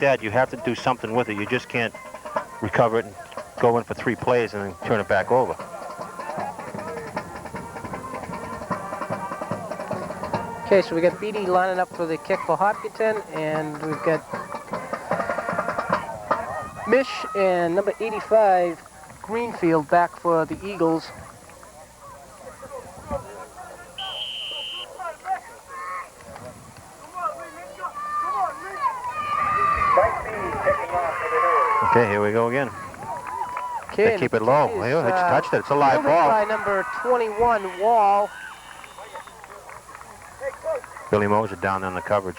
that, you have to do something with it. You just can't recover it and go in for 3 plays and then turn it back over. Okay, so we got BD lining up for the kick for Hopkinton, and we've got Mish and number 85, Greenfield, back for the Eagles. Okay, here we go again. Okay, they keep it low. They just touched it. It's a live ball. By number 21, Wall. Billy Moser down in the coverage.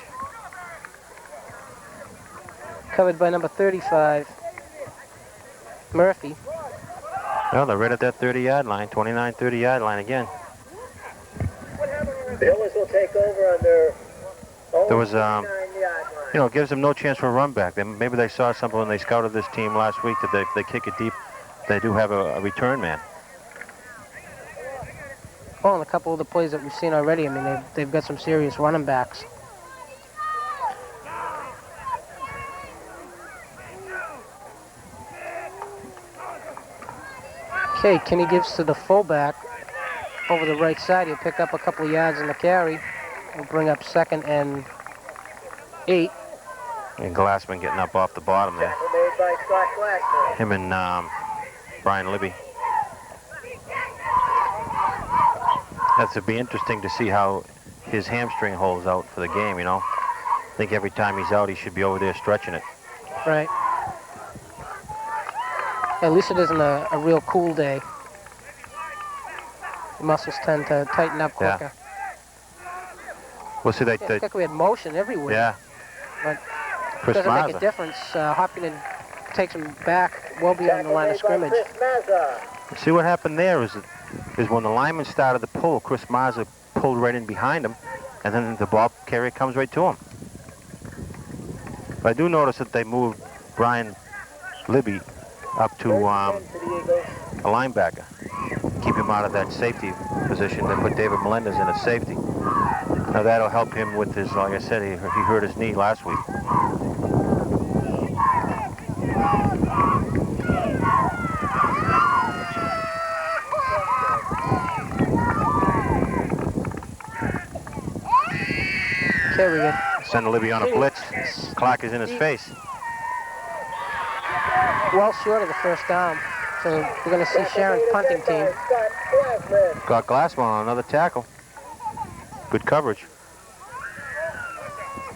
Covered by number 35, Murphy. Well, they're right at that 30-yard line, 29, 30-yard line again. The Hillers will take over on their own there was, 29-yard line. You know, it gives them no chance for a run back. Maybe they saw something when they scouted this team last week that if they kick it deep, they do have a return man. Well, and a couple of the plays that we've seen already, I mean, they've got some serious running backs. Okay, Kenny gives to the fullback over the right side. He'll pick up a couple of yards in the carry. We'll bring up 2nd and 8. And Glassman getting up off the bottom there. Made by Scott Glassman. Him and Brian Libby. That's to be interesting to see how his hamstring holds out for the game, you know. I think every time he's out, he should be over there stretching it. Right. At least it isn't a real cool day. The muscles tend to tighten up quicker. Yeah. Well, see, I think we had motion everywhere. Yeah. But Chris doesn't Mazza. make a difference. Hopkinton takes him back well beyond the line of scrimmage. See what happened there is when the lineman started to pull, Chris Mazza pulled right in behind him, and then the ball carrier comes right to him. But I do notice that they moved Brian Libby up to a linebacker. Keep him out of that safety position. They put David Melendez in at safety. Now that'll help him with his, like I said, he hurt his knee last week. Okay, we get Send Libby on a blitz. Clock is in his face. well short of the first down. So we're going to see Sharon's punting team. Got Glassman on another tackle. Good coverage.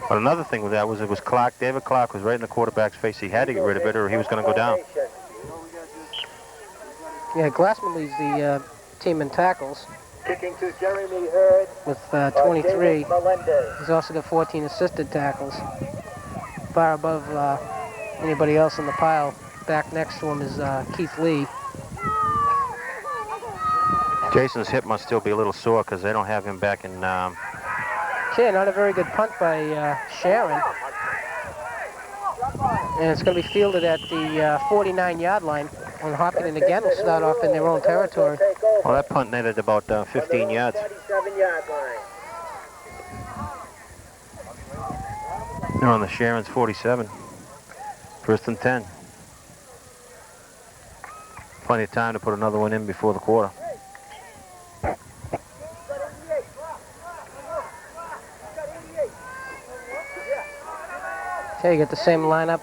But another thing with that was it was Clark. David Clark was right in the quarterback's face. He had to get rid of it or he was going to go down. Yeah, Glassman leads the team in tackles Kicking to Jeremy Hurd. with 23. Melendez. He's also got 14 assisted tackles. Far above anybody else in the pile. Back next to him is Keith Lee. Jason's hip must still be a little sore because they don't have him back in... Okay, not a very good punt by Sharon. And it's going to be fielded at the 49-yard line. And Hopkinton again will start off in their own territory. Well, that punt netted about 15 yards. 47-yard line. They're on the Sharon's 47. 1st and 10. Plenty of time to put another one in before the quarter. Okay, you get the same lineup.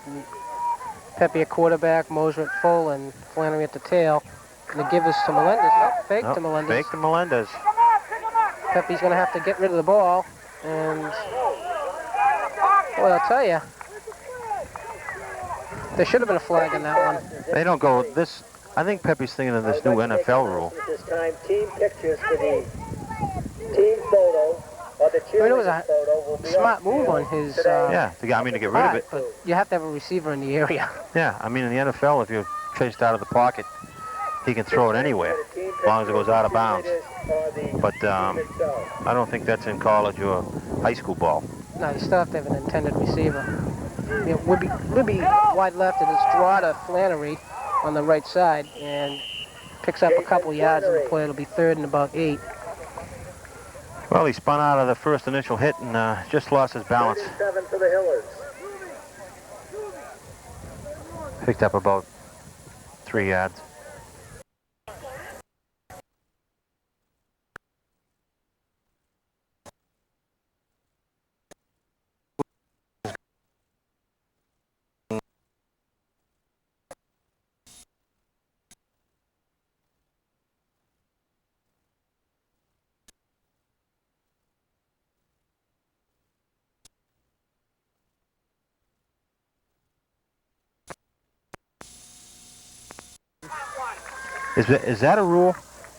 Pepe at quarterback, Moser at full, and Flannery at the tail. And the give is to Melendez. Oh, fake to Melendez. Fake to Melendez. Pepe's going to have to get rid of the ball. And, well, I'll tell you, there should have been a flag on that one. They don't go this. I think Pepe's thinking of this new NFL rule. This time, team pictures for the team photo or the I mean, it was cheerleading a photo will be smart move on his Yeah, to get to get rid of it. but you have to have a receiver in the area. Yeah, I mean in the NFL, if you're chased out of the pocket, he can throw it anywhere as long as it goes out of bounds. But I don't think that's in college or high school ball. No, you still have to have an intended receiver. You know, would be wide left, and it's Strada Flannery on the right side, and picks up a couple yards in the play. It'll be 3rd and about 8. Well, he spun out of the first initial hit and just lost his balance. 37 for the Hillers. Picked up about 3 yards. Is that a rule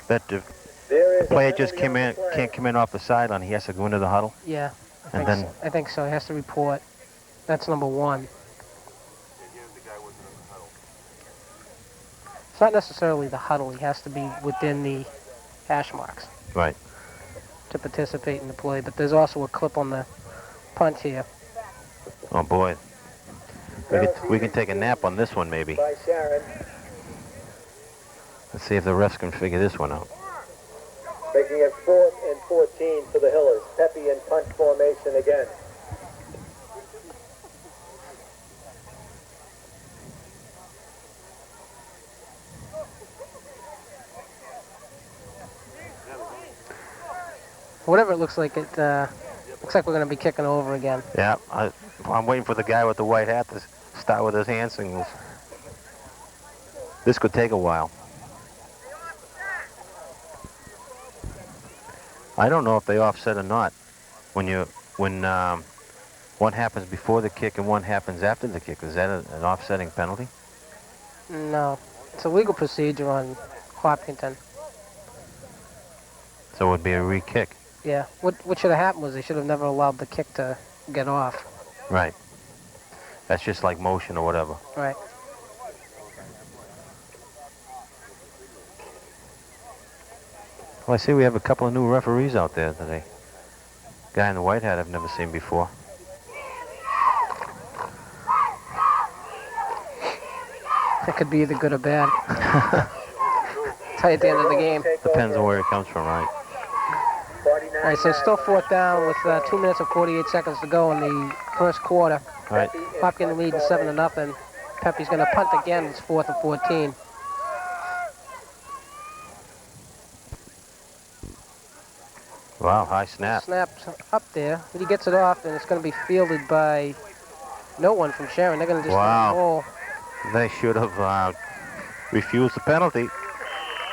that if the player just can't come in off the sideline, he has to go into the huddle? Yeah, And I think so. He has to report. That's number 1. It's not necessarily the huddle. He has to be within the hash marks. Right. To participate in the play. But there's also a clip on the punt here. Oh boy. We can take a nap on this one maybe. By Sharon. Let's see if the refs can figure this one out. Making it 4th and 14 for the Hillers. Pepe in punt formation again. Whatever it looks like, it looks like we're going to be kicking over again. Yeah, I'm waiting for the guy with the white hat to start with his hand signals. This could take a while. I don't know if they offset or not. When one happens before the kick and one happens after the kick, is that an offsetting penalty? No, it's a legal procedure on Hopkinton. So it would be a re-kick. Yeah, what should have happened was they should have never allowed the kick to get off. Right. That's just like motion or whatever. Right. Well, I see we have a couple of new referees out there today. Guy in the white hat I've never seen before. It could be either good or bad. Tell you at the end of the game. Depends on where it comes from, right? All right, so it's still 4th down with 2 minutes and 48 seconds to go in the first quarter. All right. Hopkins leading 7-0. Pepe's going to punt again. It's 4th and 14. Wow, high snap. Snaps up there, but he gets it off, and it's going to be fielded by no one from Sharon. They're going to just let it roll. They should have refused the penalty.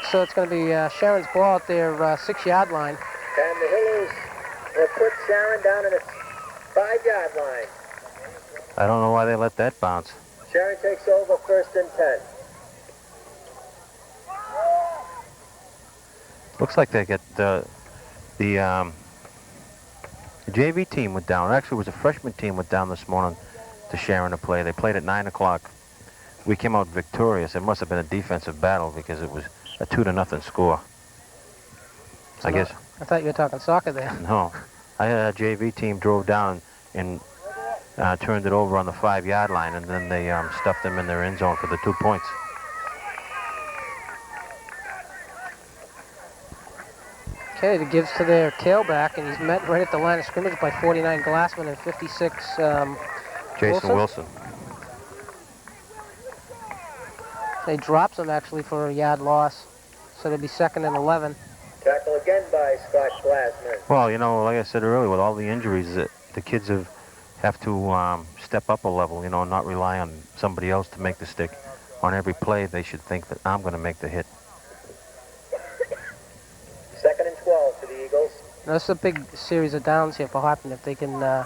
So it's going to be Sharon's ball at their 6-yard line. And the Hillers will put Sharon down at its 5-yard line. I don't know why they let that bounce. Sharon takes over 1st and 10. Looks like they get the JV team went down. Actually, it was a freshman team went down this morning to Sharon to play. They played at 9 o'clock. We came out victorious. It must have been a defensive battle because it was a 2-0 score. I guess. I thought you were talking soccer there. No. I had a JV team drove down and turned it over on the 5-yard line, and then they stuffed them in their end zone for the 2 points. Okay, it gives to their tailback, and he's met right at the line of scrimmage by 49 Glassman and 56 Jason Wilson. They drops him actually for a yard loss, so they'll be 2nd and 11. Tackle again by Scott Glassman. Well, you know, like I said earlier, with all the injuries, the kids have to step up a level, you know, not rely on somebody else to make the stick. On every play, they should think that I'm going to make the hit. 2nd and 12 for the Eagles. Now, this is a big series of downs here for Hopkins. If they can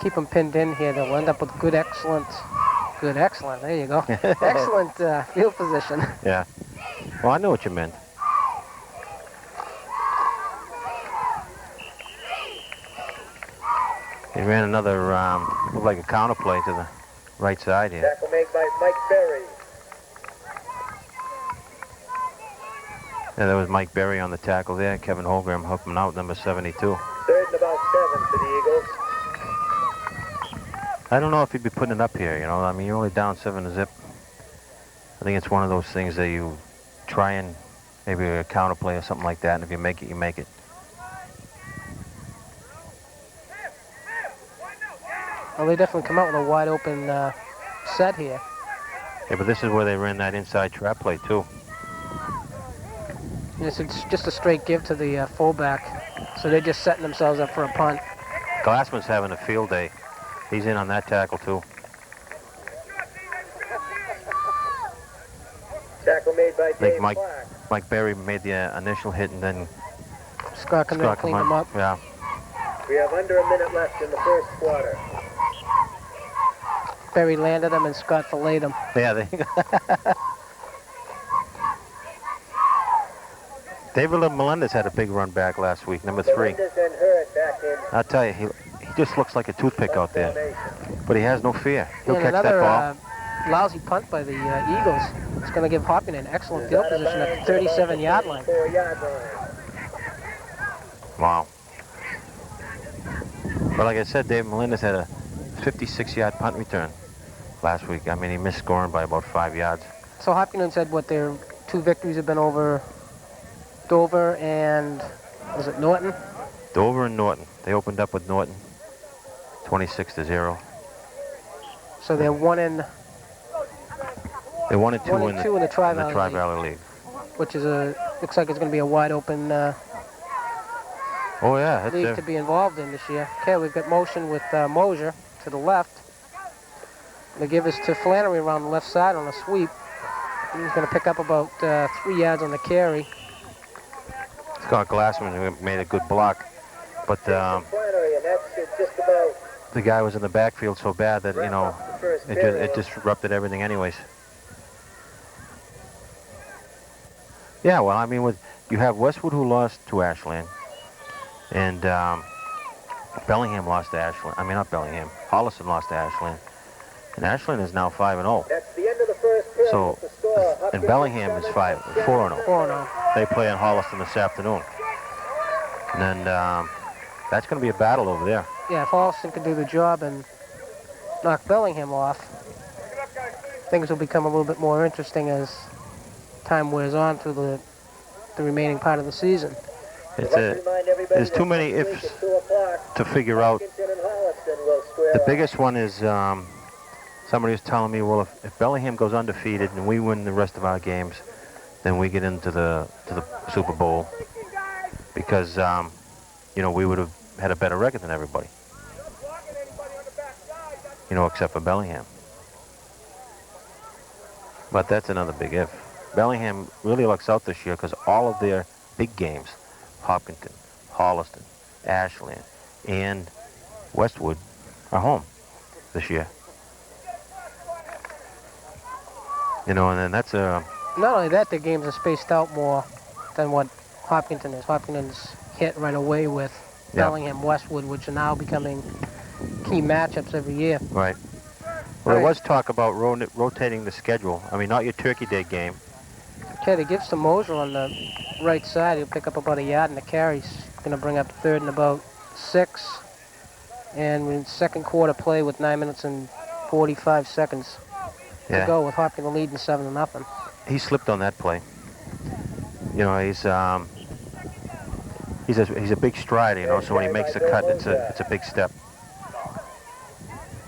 keep them pinned in here, they'll end up with good, excellent, there you go. Excellent field position. Yeah. Well, I know what you meant. He ran another, looked like a counter play to the right side here. Tackle made by Mike Berry. Yeah, there was Mike Berry on the tackle there. Kevin Holgram helped him out, number 72. 3rd and about 7 for the Eagles. I don't know if he'd be putting it up here, you know. I mean, you're only down 7-0. I think it's one of those things that you try and maybe a counter play or something like that, and if you make it, you make it. Well, they definitely come out with a wide open set here. Yeah, but this is where they ran that inside trap play, too. It's just a straight give to the fullback. So they're just setting themselves up for a punt. Glassman's having a field day. He's in on that tackle, too. Tackle made by I think Dave Clark. Mike Berry made the initial hit, and then Scott come in and clean them up. Yeah. We have under a minute left in the first quarter. Berry landed them and Scott filleted them. Yeah, David Melendez had a big run back last week, number 3. Melendez and Hurd back in. I'll tell you, he just looks like a toothpick out there. But he has no fear. He'll catch that ball. Lousy punt by the Eagles. It's going to give Hopkinton an excellent field position at the 37-yard line. Wow. But like I said, David Melendez had a 56-yard punt return last week. I mean, he missed scoring by about 5 yards. So Hopkinton said what their 2 victories have been over Dover and, was it Norton? Dover and Norton. They opened up with Norton, 26-0. So they're 1-2 They 1-2 in the Tri-Valley League. Which is looks like it's going to be a wide open Oh yeah, league to be involved in this year. Okay, we've got motion with Mosier to the left. They give us to Flannery around the left side on a sweep. He's going to pick up about 3 yards on the carry. Scott Glassman made a good block, but the guy was in the backfield so bad that, you know, it disrupted everything anyways. Yeah, well, I mean, you have Westwood, who lost to Ashland, and Bellingham lost to Ashland. I mean, not Bellingham. Holliston lost to Ashland, and Ashland is now 5-0. That's the end of the first period. So, and Bellingham is 4-0. 4-0. They play in Holliston this afternoon, and then that's going to be a battle over there. Yeah, if Holliston can do the job and knock Bellingham off, things will become a little bit more interesting as time wears on through the remaining part of the season. There's too many ifs to figure out. The biggest one is somebody was telling me, well, if Bellingham goes undefeated and we win the rest of our games, then we get into the Super Bowl, because you know, we would have had a better record than everybody, you know, except for Bellingham. But that's another big if. Bellingham really looks out this year because all of their big games, Hopkinton, Holliston, Ashland, and Westwood, are home this year. You know, and then that's a... Not only that, their games are spaced out more than what Hopkinton is. Hopkinton's hit right away with Bellingham, Westwood, which are now becoming key matchups every year. Right. Well, there was talk about rotating the schedule. I mean, not your Turkey Day game. Okay, they gives to Mosier on the right side. He'll pick up about a yard in the carry. He's going to bring up third and about 6. And in second quarter play with 9 minutes and 45 seconds to go, with Hopkinton leading 7-0. He slipped on that play. You know, he's a big strider, you know, so when he makes a cut, it's a big step.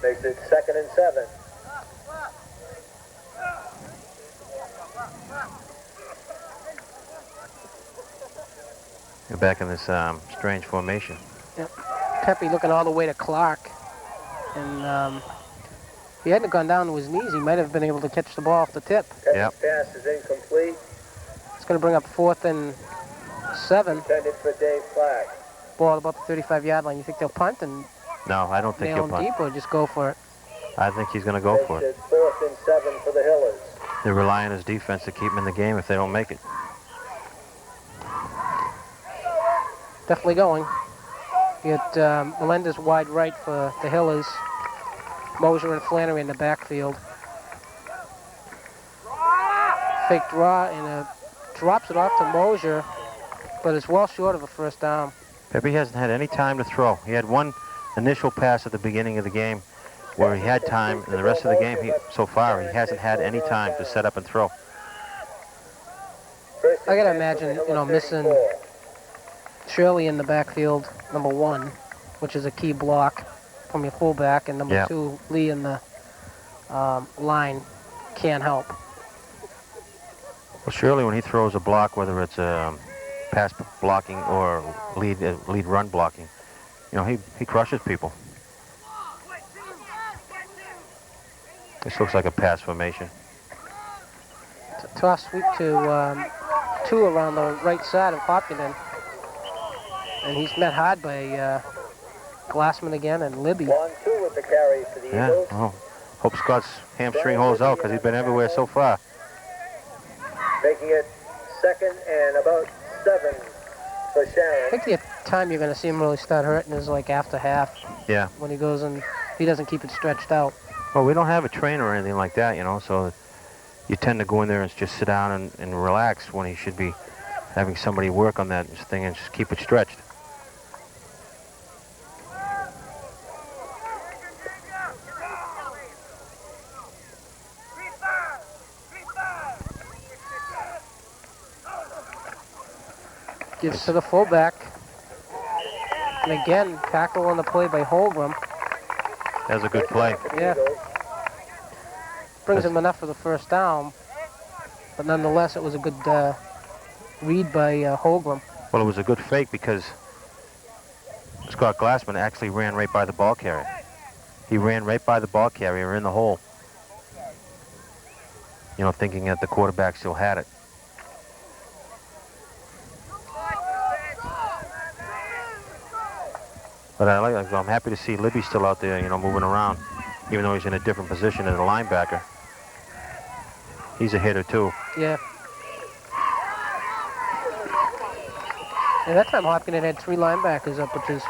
Makes it 2nd and 7. You're back in this strange formation. Yep. Pepe looking all the way to Clark. And if he hadn't gone down to his knees, he might have been able to catch the ball off the tip. Pepe's pass is incomplete. It's going to bring up 4th and 7. Intended for Dave Clark. Ball about the 35-yard line. You think they'll punt and No, I don't think nail he'll him punt. deep, or just go for it? I think he's going to go for it. 4th and 7 for the Hillers. They rely on his defense to keep him in the game if they don't make it. Definitely going. You get Melendez wide right for the Hillers. Mosier and Flannery in the backfield. Fake draw, and drops it off to Mosier, but it's well short of a first down. Pepe hasn't had any time to throw. He had one initial pass at the beginning of the game where he had time, and the rest of the game, so far, he hasn't had any time to set up and throw. I gotta imagine, you know, missing Shirley in the backfield, number 1, which is a key block from your fullback, and number 2, Lee in the line can't help. Well, surely when he throws a block, whether it's pass blocking or lead run blocking, you know, he crushes people. This looks like a pass formation. Toss sweep to 2 around the right side of Hopkinton. And he's met hard by Glassman again and Libby. 1-2 with the carry for the Eagles. Yeah, well, hope Scott's hamstring holds out because he's been everywhere so far. Making it 2nd and about 7 for Sharon. I think the time you're going to see him really start hurting is like after half. Yeah. When he goes and he doesn't keep it stretched out. Well, we don't have a trainer or anything like that, you know, so you tend to go in there and just sit down and relax when he should be having somebody work on that thing and just keep it stretched. Gives to the fullback. And again, tackle on the play by Holgram. That was a good play. Yeah. Brings him enough for the first down. But nonetheless, it was a good read by Holgram. Well, it was a good fake because Scott Glassman actually ran right by the ball carrier. He ran right by the ball carrier in the hole. You know, thinking that the quarterback still had it. But I'm happy to see Libby still out there, you know, moving around, even though he's in a different position than a linebacker. He's a hitter, too. Yeah. And that time Hopkinton had 3 linebackers up, which is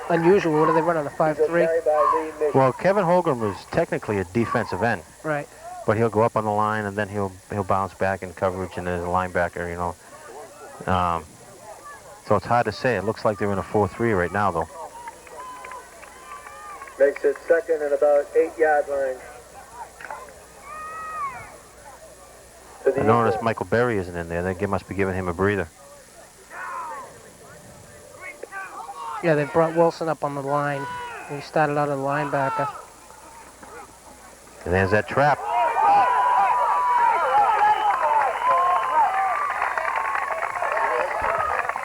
unusual. What do they run on a 5-3? Well, Kevin Holgram was technically a defensive end. Right. But he'll go up on the line, and then he'll bounce back in coverage and as a linebacker, you know. So it's hard to say. It looks like they're in a 4-3 right now, though. Makes it 2nd and about 8-yard line. I noticed Michael Berry isn't in there. They must be giving him a breather. Yeah, they brought Wilson up on the line. He started out as a linebacker. And there's that trap.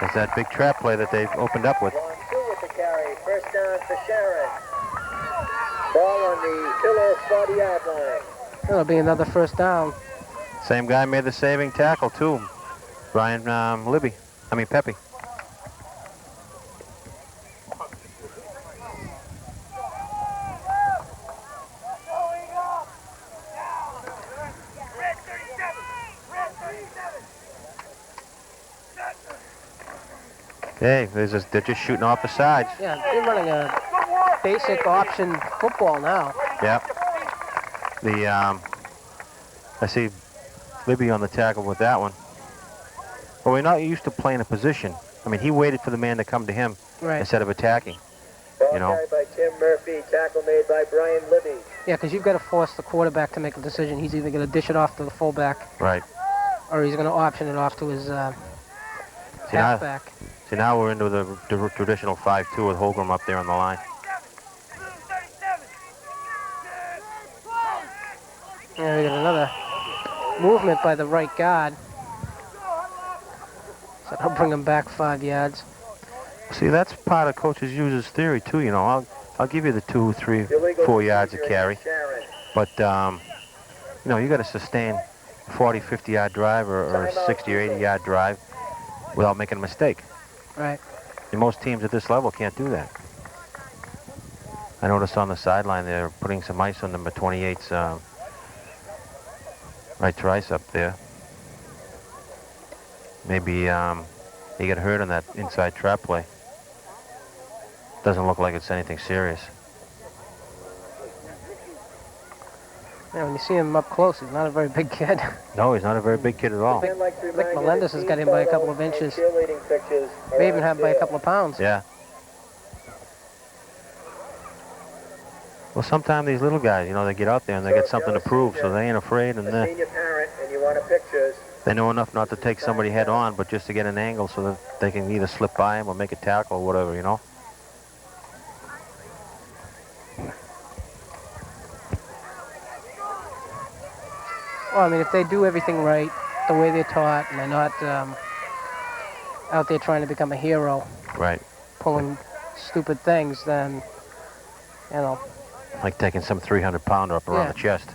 There's that big trap play that they've opened up with. 1-2 with the carry. First down for Sharon. Ball on the Hiller 40-yard line. That'll be another first down. Same guy made the saving tackle, too. Brian Pepe. Hey, they're just shooting off the sides. Yeah, they're running a basic option football now. Yep. I see Libby on the tackle with that one. Well, we're not used to playing a position. I mean, he waited for the man to come to him instead of attacking. Ball You know. carried by Tim Murphy. Tackle made by Brian Libby. Yeah, because you've got to force the quarterback to make a decision. He's either going to dish it off to the fullback, Right. or he's going to option it off to his halfback. See, now we're into the traditional 5-2 with Holgram up there on the line. Yeah, we got another movement by the right guard. So I'll bring him back 5 yards. See, that's part of Coach Hughes' theory, too. You know, I'll give you the 2, 3, 4 yards of carry. But, you know, you got to sustain a 40, 50-yard drive or a 60 or 80-yard drive without making a mistake. Right. And most teams at this level can't do that. I noticed on the sideline they're putting some ice on number 28's right trice up there. Maybe he got hurt on that inside trap play. Doesn't look like it's anything serious. Yeah, when you see him up close, he's not a very big kid. No, he's not a very big kid at all. I think Melendez has got him by a couple of inches. May even have him by a couple of pounds. Yeah. Well, sometimes these little guys, you know, they get out there and they get something to prove, so they ain't afraid, and they know enough not to take somebody head on, but just to get an angle so that they can either slip by him or make a tackle or whatever, you know. Well, I mean, if they do everything right, the way they're taught, and they're not out there trying to become a hero, Right. pulling stupid things, then, you know. Like taking some 300-pounder up around Yeah. the chest.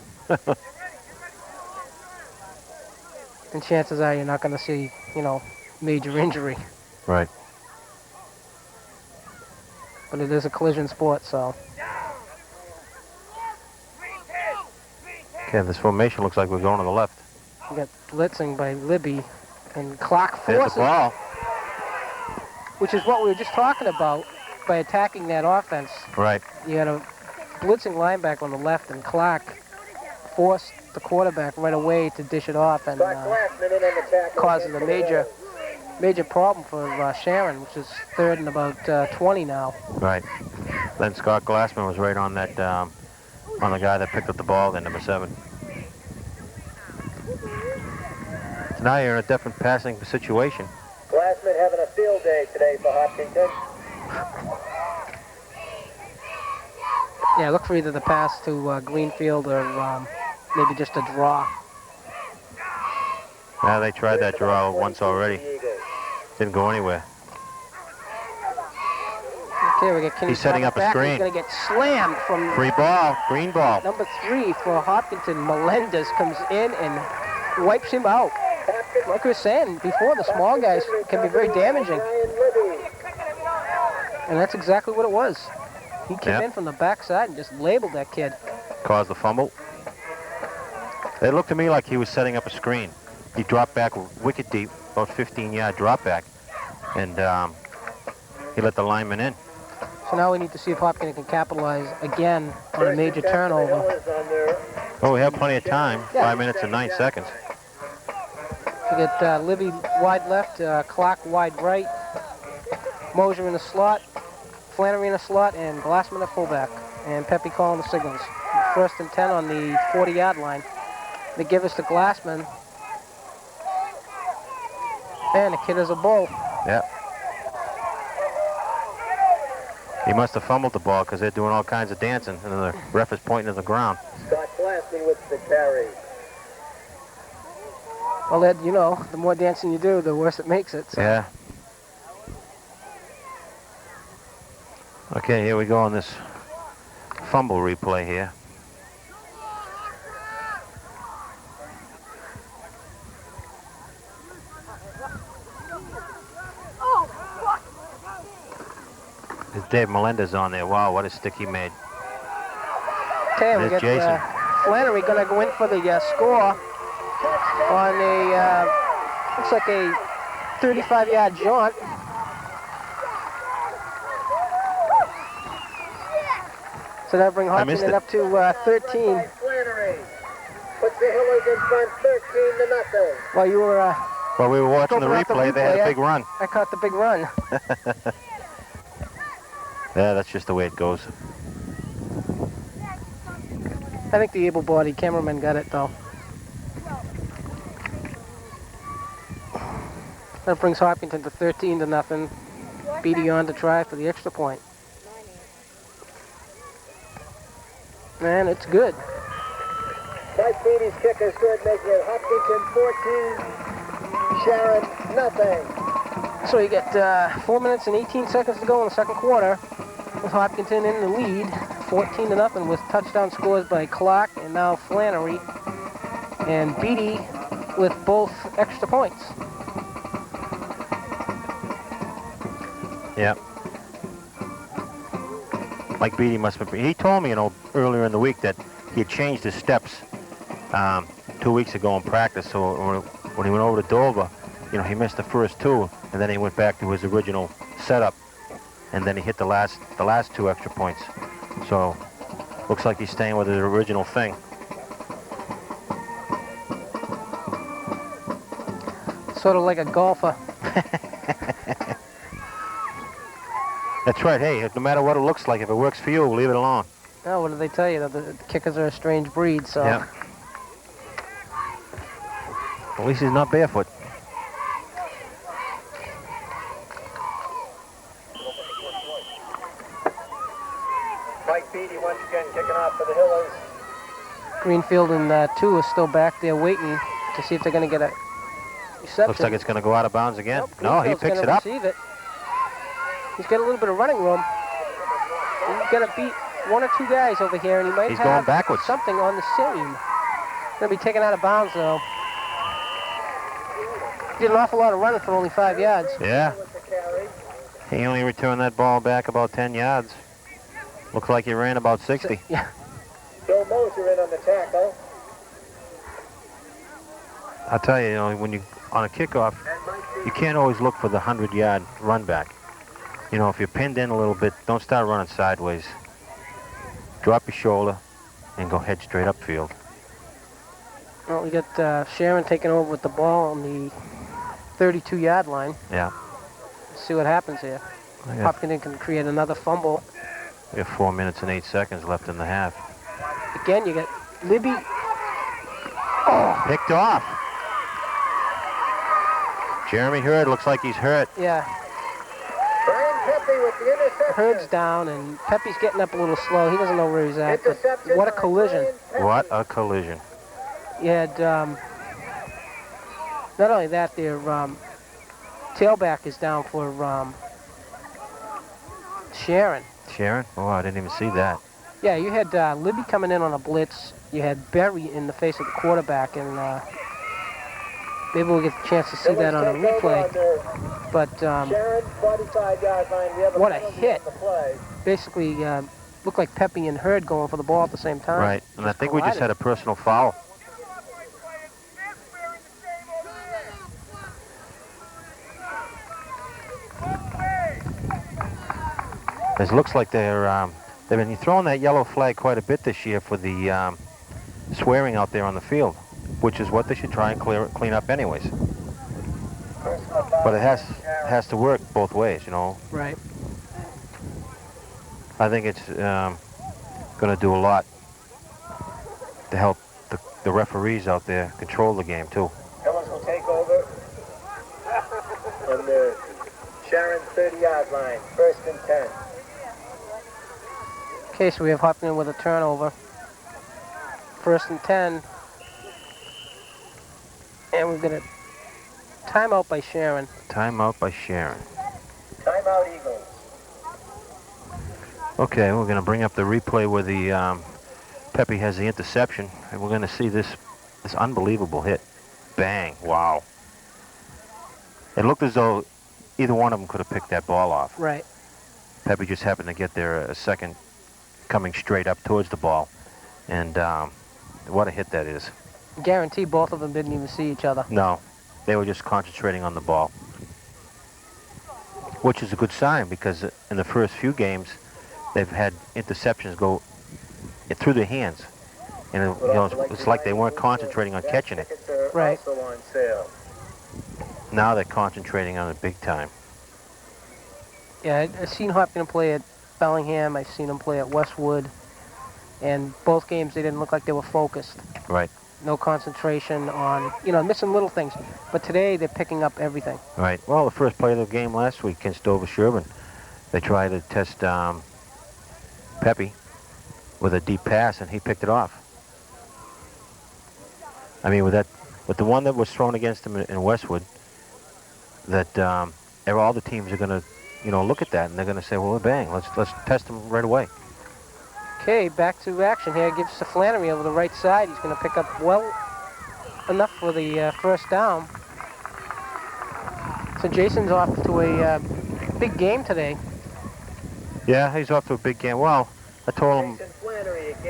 And chances are you're not going to see, you know, major injury. Right. But it is a collision sport, so. Okay, this formation looks like we're going to the left. You got blitzing by Libby, and clock There's forces, the ball. which is what we were just talking about by attacking that offense. Right. You had a blitzing linebacker on the left, and Clark forced the quarterback right away to dish it off, and causes a major problem for Sharon, which is third and about 20 now. Right. Then Scott Glassman was right on that, on the guy that picked up the ball, then number 7. So now you're in a different passing situation. Glassman having a field day today for Hopkinton. Yeah, look for either the pass to Greenfield or maybe just a draw. Yeah, they tried that draw once already. Didn't go anywhere. Okay, we get Kinney. He's setting up a back. screen. He's going to get slammed from Free ball, green ball. number 3 for Hopkinton. Melendez comes in and wipes him out. Like we were saying before, the small guys can be very damaging. And that's exactly what it was. He came in from the backside and just labeled that kid. Caused the fumble. It looked to me like he was setting up a screen. He dropped back wicked deep, about 15-yard drop back, and he let the lineman in. So now we need to see if Hopkins can capitalize again on a major turnover. Oh, we have plenty of time. 5 minutes and 9 seconds. We get Libby wide left, Clark wide right, Mosier in the slot, Flannery in the slot, and Glassman at fullback. And Pepe calling the signals. First and 10 on the 40-yard line. They give us to Glassman. And the kid is a bull. Yeah. He must have fumbled the ball because they're doing all kinds of dancing, and the ref is pointing to the ground. Scott Glassman with the carry. Well, Ed, you know, the more dancing you do, the worse it makes it. So. Yeah. Okay, here we go on this fumble replay here. There's Dave Melendez on there. Wow, what a stick he made. Okay, we There's get Jason. Flannery going to go in for the score on a, looks like a 35-yard jaunt. So that'll bring Hopkinton up to 13. Flannery puts the Hillers in front 13-0. While you were While we were watching the scoping out replay, they had a big run. I caught the big run. Yeah, that's just the way it goes. I think the able-bodied cameraman got it, though. That brings Hopkinton to 13-0. Beatty on to try for the extra point. And it's good. Mike Beatty's kick is good, making it Hopkinton 14, Sharon nothing. So you get 4 minutes and 18 seconds to go in the second quarter, with Hopkinton in the lead, 14-0, with touchdown scores by Clark and now Flannery, and Beatty with both extra points. Yeah. Mike Beatty must have been, he told me, you know, earlier in the week that he had changed his steps 2 weeks ago in practice. So when he went over to Dover, you know, he missed the first 2, and then he went back to his original setup, and then he hit the last 2 extra points. So looks like he's staying with his original thing. Sort of like a golfer. That's right. Hey, no matter what it looks like, if it works for you, leave it alone. Oh, what did they tell you? The kickers are a strange breed, so. Yeah. At least he's not barefoot. Mike Beatty once again kicking off for the Hillers. Greenfield and 2 are still back there waiting to see if they're going to get a reception. Looks like it's going to go out of bounds again. Nope, No, he Greenfield's picks gonna it up. receive it. He's got a little bit of running room. He's got to beat 1 or 2 guys over here, and he might He's have going backwards. something on the seam. Going to be taken out of bounds, though. Did an awful lot of running for only 5 yards. Yeah. He only returned that ball back about 10 yards. Looks like he ran about 60. Yeah. Bill Moser in on the tackle. I'll tell you, when you on a kickoff, you can't always look for the 100-yard run back. If you're pinned in a little bit, don't start running sideways. Drop your shoulder and go head straight upfield. Well, we got Sharon taking over with the ball on the 32-yard line. Yeah. Let's see what happens here. Hopkinton can create another fumble. We have 4 minutes and 8 seconds left in the half. Again, you got Libby. Picked off. Jeremy Hurd looks like he's hurt. Yeah. Brian Pepe with the interception. Hurd's down, and Pepe's getting up a little slow. He doesn't know where he's at, but what a collision. What a collision. You had, not only that, their tailback is down for Sharon. Sharon? Oh, I didn't even see that. Yeah, you had Libby coming in on a blitz. You had Berry in the face of the quarterback, and maybe we'll get a chance to see that on a replay. But Sharon, 45-yard line. We have what a penalty hit. on the play. Basically looked like Pepe and Hurd going for the ball at the same time. Right, and I think we just had a personal foul. It looks like they've been throwing that yellow flag quite a bit this year for the swearing out there on the field, which is what they should try and clean up anyways. But it has to work both ways, Right. I think it's going to do a lot to help the referees out there control the game too. Hillis will take over on the Sharon 30-yard line. 1st and 10. Okay, so we have Hopkinton with a turnover. 1st and 10. And we've got a timeout by Sharon. Timeout by Sharon. Timeout Eagles. Okay, we're going to bring up the replay where the Pepe has the interception, and we're going to see this unbelievable hit. Bang! Wow. It looked as though either one of them could have picked that ball off. Right. Pepe just happened to get there a second, coming straight up towards the ball, and what a hit that is. Guarantee both of them didn't even see each other. No, they were just concentrating on the ball, which is a good sign because in the first few games, they've had interceptions go through their hands, and it's like they weren't concentrating on catching it. Right. Now they're concentrating on it big time. Yeah, I've seen Hopkinton play at Bellingham. I've seen them play at Westwood, and both games they didn't look like they were focused. Right. No concentration on, missing little things. But today they're picking up everything. Right. Well, the first play of the game last week against Dover Sherburne, they tried to test Pepe with a deep pass, and he picked it off. I mean, with the one that was thrown against him in Westwood, that all the teams are going to, look at that, and they're going to say, well, bang, let's test him right away. Okay, back to action here. Gives to Flannery over the right side. He's going to pick up well enough for the first down. So Jason's off to a big game today. Yeah, he's off to a big game. Well, I told him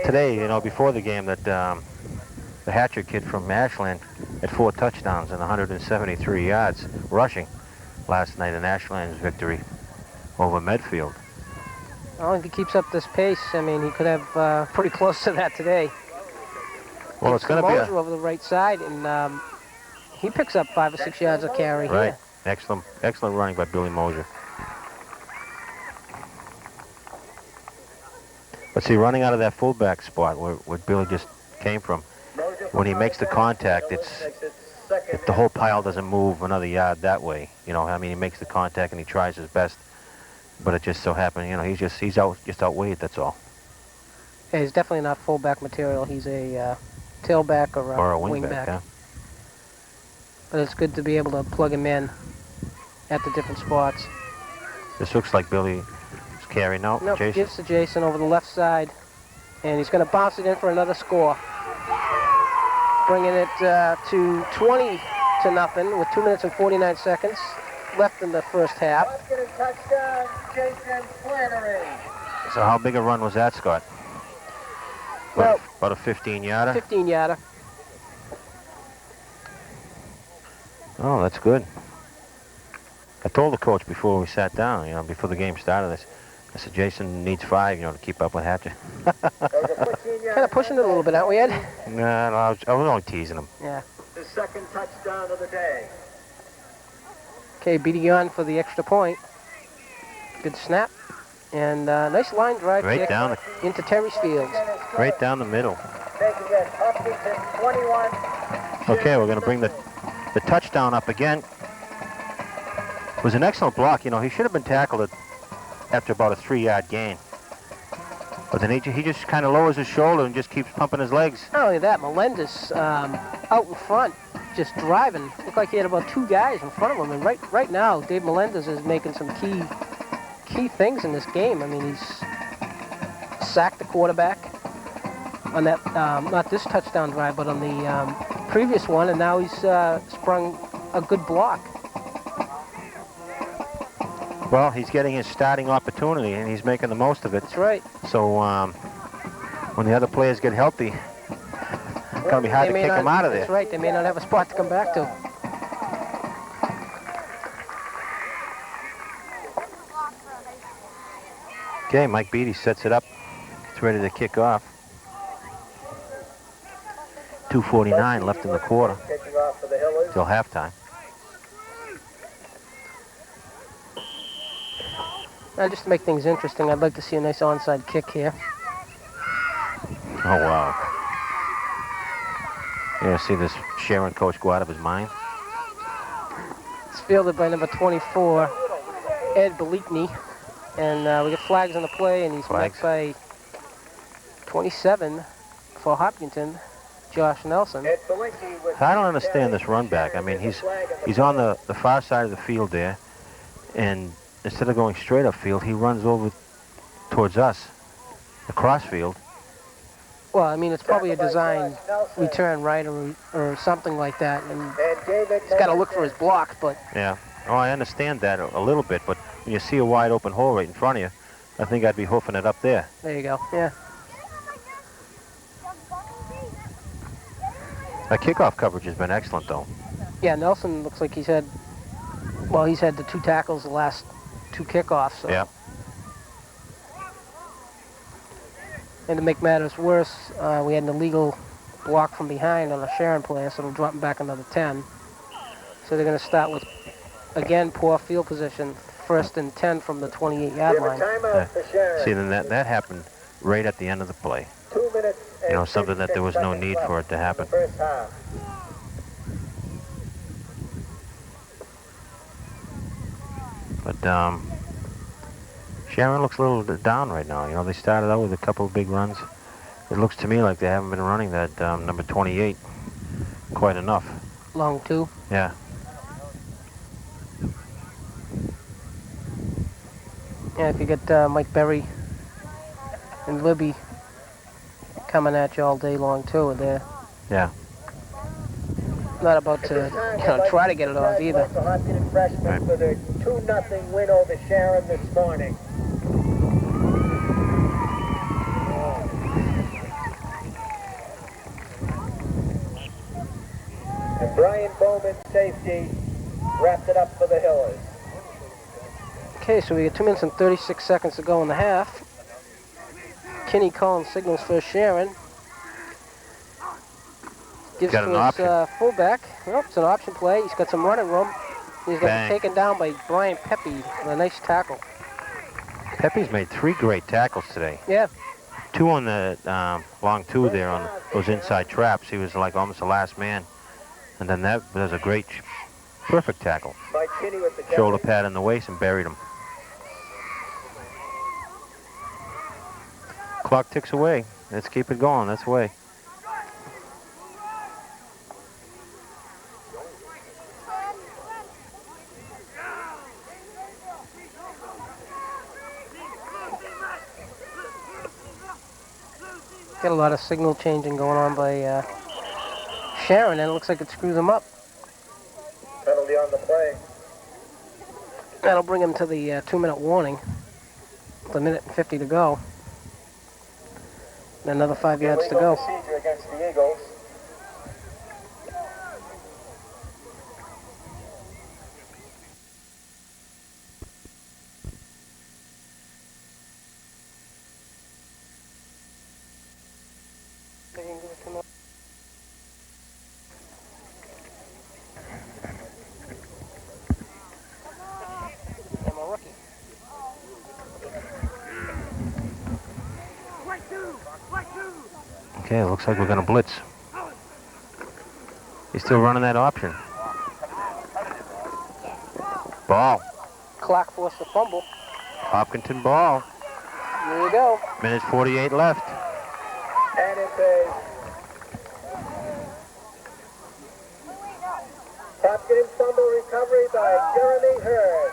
today, before the game, that the Hatcher kid from Ashland had 4 touchdowns and 173 yards rushing last night in Ashland's victory over Medfield. Well, if he keeps up this pace, I mean, he could have pretty close to that today. Well, it's going to be Moser over the right side, and he picks up 5 or 6 yards of carry right. here. Excellent running by Billy Moser. But see, running out of that fullback spot where Billy just came from, when he makes the contact, if the whole pile doesn't move another yard that way, I mean, he makes the contact and he tries his best, but it just so happened, he's outweighed, that's all. Yeah, he's definitely not fullback material. He's a tailback Or a wing wingback. back, yeah. But it's good to be able to plug him in at the different spots. This looks like Billy's carry. No, Nope, Jason. gives to Jason over the left side. And he's going to bounce it in for another score. Bringing it to 20-0 with 2 minutes and 49 seconds left in the first half. Hopkinton touchdown, Jason Flannery. So how big a run was that, Scott? Well, about a 15-yarder? 15-yarder. Oh, that's good. I told the coach before we sat down, before the game started, I said, Jason needs 5, to keep up with Hatcher. Kind of pushing it a little bit, aren't we, Ed? Nah, no, I was only teasing him. Yeah. The second touchdown of the day. Okay, beating on for the extra point. Good snap. And nice line drive Right kick down into Terry's field. Right down the middle. Making it Hopkinton 21. Okay, we're going to bring the touchdown up again. It was an excellent block. He should have been tackled after about a 3-yard gain. But then he just kind of lowers his shoulder and just keeps pumping his legs. Not only that, Melendez out in front, just driving. Looked like he had about 2 guys in front of him. And right now, Dave Melendez is making some key things in this game. I mean, he's sacked the quarterback on that, not this touchdown drive, but on the previous one, and now he's sprung a good block. Well, he's getting his starting opportunity, and he's making the most of it. That's right. So when the other players get healthy, it's going to be hard to kick him out of there. That's right. They may not have a spot to come back to. Okay, Mike Beatty sets it up. It's ready to kick off. 2:49 left in the quarter Kicking off for the Hillers. till halftime. Now, just to make things interesting, I'd like to see a nice onside kick here. Oh, wow. You're going to see this Sharon coach go out of his mind. It's fielded by number 24, Ed Belikny. And we get flags on the play, and he's met by 27 for Hopkinton, Josh Nelson. I don't understand this run back. I mean, he's on the far side of the field there, and instead of going straight upfield, he runs over towards us, the crossfield. Well, I mean, it's probably a design return, right, or something like that. And he's got to look for his block, but... Yeah. Oh, I understand that a little bit, but when you see a wide open hole right in front of you, I think I'd be hoofing it up there. There you go, yeah. That kickoff coverage has been excellent, though. Yeah, Nelson looks like he's had the 2 tackles the last 2 kickoffs. So. Yeah. And to make matters worse, we had an illegal block from behind on a Sharon player, so it'll drop him back another 10. So they're going to start with, again, poor field position, 1st and 10 from the 28-yard line. See, then that happened right at the end of the play. 2 minutes. Something that there was no need for it to happen. First half. But Sharon looks a little down right now. They started out with a couple of big runs. It looks to me like they haven't been running that number 28 quite enough. Long 2. Yeah. Yeah, if you get Mike Berry and Libby coming at you all day long, too, they're not about to try to get it off either. The Hopkinton freshmen for their 2-0 win over Sharon this morning. And Brian Bowman's safety wrapped it up for the Hillers. Okay, so we get 2 minutes and 36 seconds to go in the half. Kenny Collins signals for Sharon. Gives got to an his option. fullback. Well, it's an option play. He's got some running room. He's going to be taken down by Brian Pepe with a nice tackle. Pepe's made 3 great tackles today. Yeah. 2 on the long 2 there on those inside traps. He was like almost the last man. And then that was a great, perfect tackle. Mike Kinney with the Shoulder pad in the waist and buried him. Clock ticks away. Let's keep it going. That's the way. Got a lot of signal changing going on by Sharon, and it looks like it screws him up. Penalty on the play. That'll bring him to the 2-minute warning. With 1:50 to go. And another 5 yards to go. Procedure against the Eagles. Okay, it looks like we're going to blitz. He's still running that option. Ball. Clock forced the fumble. Hopkinton ball. There you go. Minute 48 left. And it's a Hopkins fumble recovery by Jeremy Hurd.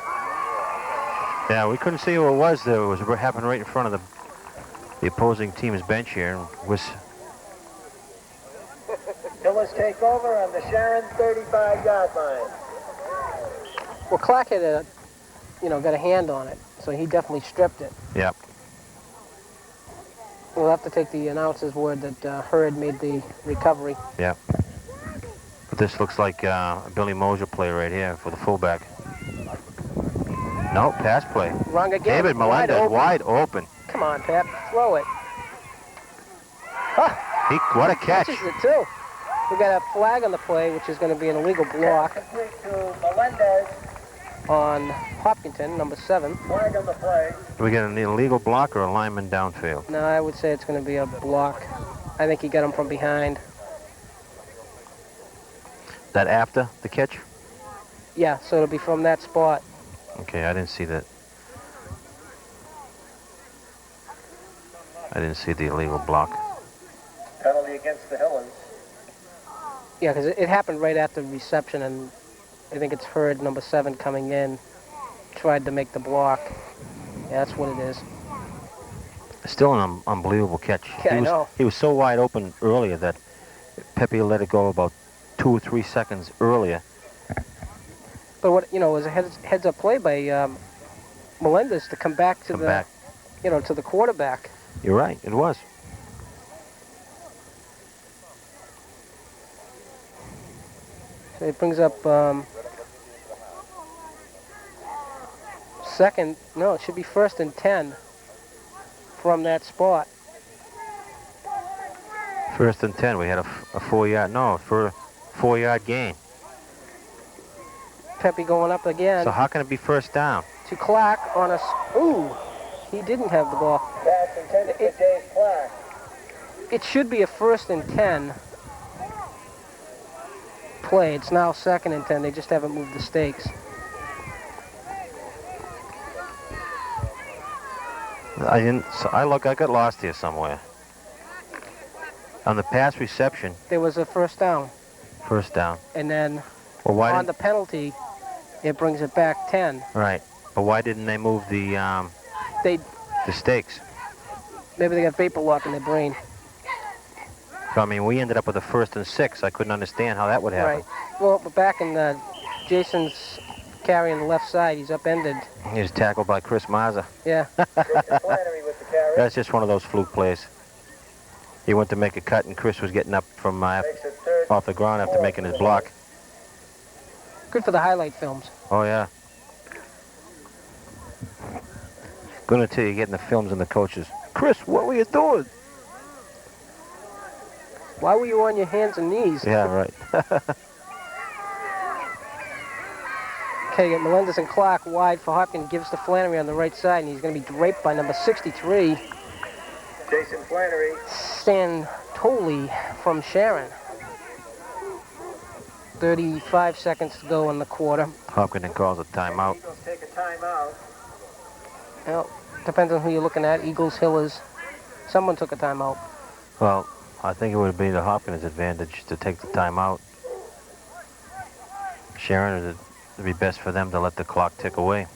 Yeah, we couldn't see who it was. There. It was happening right in front of the opposing team's bench here. And was Hillis take over on the Sharon 35-yard line. Well, Clark had got a hand on it, so he definitely stripped it. Yep. We'll have to take the announcer's word that Hurd made the recovery. Yep. But this looks like a Billy Mosier play right here for the fullback. No, pass play. Wrong again. David Melendez, wide open. Come on, Pep, throw it. Huh. What a catch. Catches it, too. We got a flag on the play, which is going to be an illegal block Complete to Melendez. on Hopkinton, number 7. Flag on the play. Do we get an illegal block or a lineman downfield? No, I would say it's going to be a block. I think he got him from behind. That after the catch? Yeah, so it'll be from that spot. Okay, I didn't see that. I didn't see the illegal block. Penalty against the Hillers. Yeah, because it happened right after reception, and I think it's Hurd, number 7, coming in, tried to make the block. Yeah, that's what it is. Still an unbelievable catch. Yeah, I know. He was so wide open earlier that Pepe let it go about 2 or 3 seconds earlier. But what, it was a heads-up play by Melendez to come back to to the quarterback. You're right, it was. So it brings up it should be 1st and 10 from that spot. 1st and 10, we had a 4-yard gain. Pepe going up again. So how can it be 1st down? To Clark on a... Ooh, he didn't have the ball. That's intended for Dave Clark. It should be a 1st and 10 play. It's now 2nd and 10. They just haven't moved the stakes. I got lost here somewhere. On the pass reception. There was a 1st down. 1st down. And then on the penalty, it brings it back 10. Right. But why didn't they move the stakes? Maybe they got vapor lock in their brain. So, I mean, we ended up with a 1st and 6. I couldn't understand how that would happen. Right. Well, but back in Jason's carry on the left side, he's upended. He was tackled by Chris Mazza. Yeah. Flannery with the carry. That's just one of those fluke plays. He went to make a cut, and Chris was getting up from off the ground after making his block. Good for the highlight films. Oh, yeah. Good until you get in the films and the coaches. Chris, what were you doing? Why were you on your hands and knees? Yeah, right. Okay, get Melendez and Clark wide for Hopkins. Gives to Flannery on the right side, and he's going to be draped by number 63. Jason Flannery. Santoli from Sharon. 35 seconds to go in the quarter. Hopkinton calls a timeout. Eagles take a timeout. Well, depends on who you're looking at. Eagles, Hillers. Someone took a timeout. Well, I think it would be the Hopkins' advantage to take the timeout. Sharon, it would be best for them to let the clock tick away.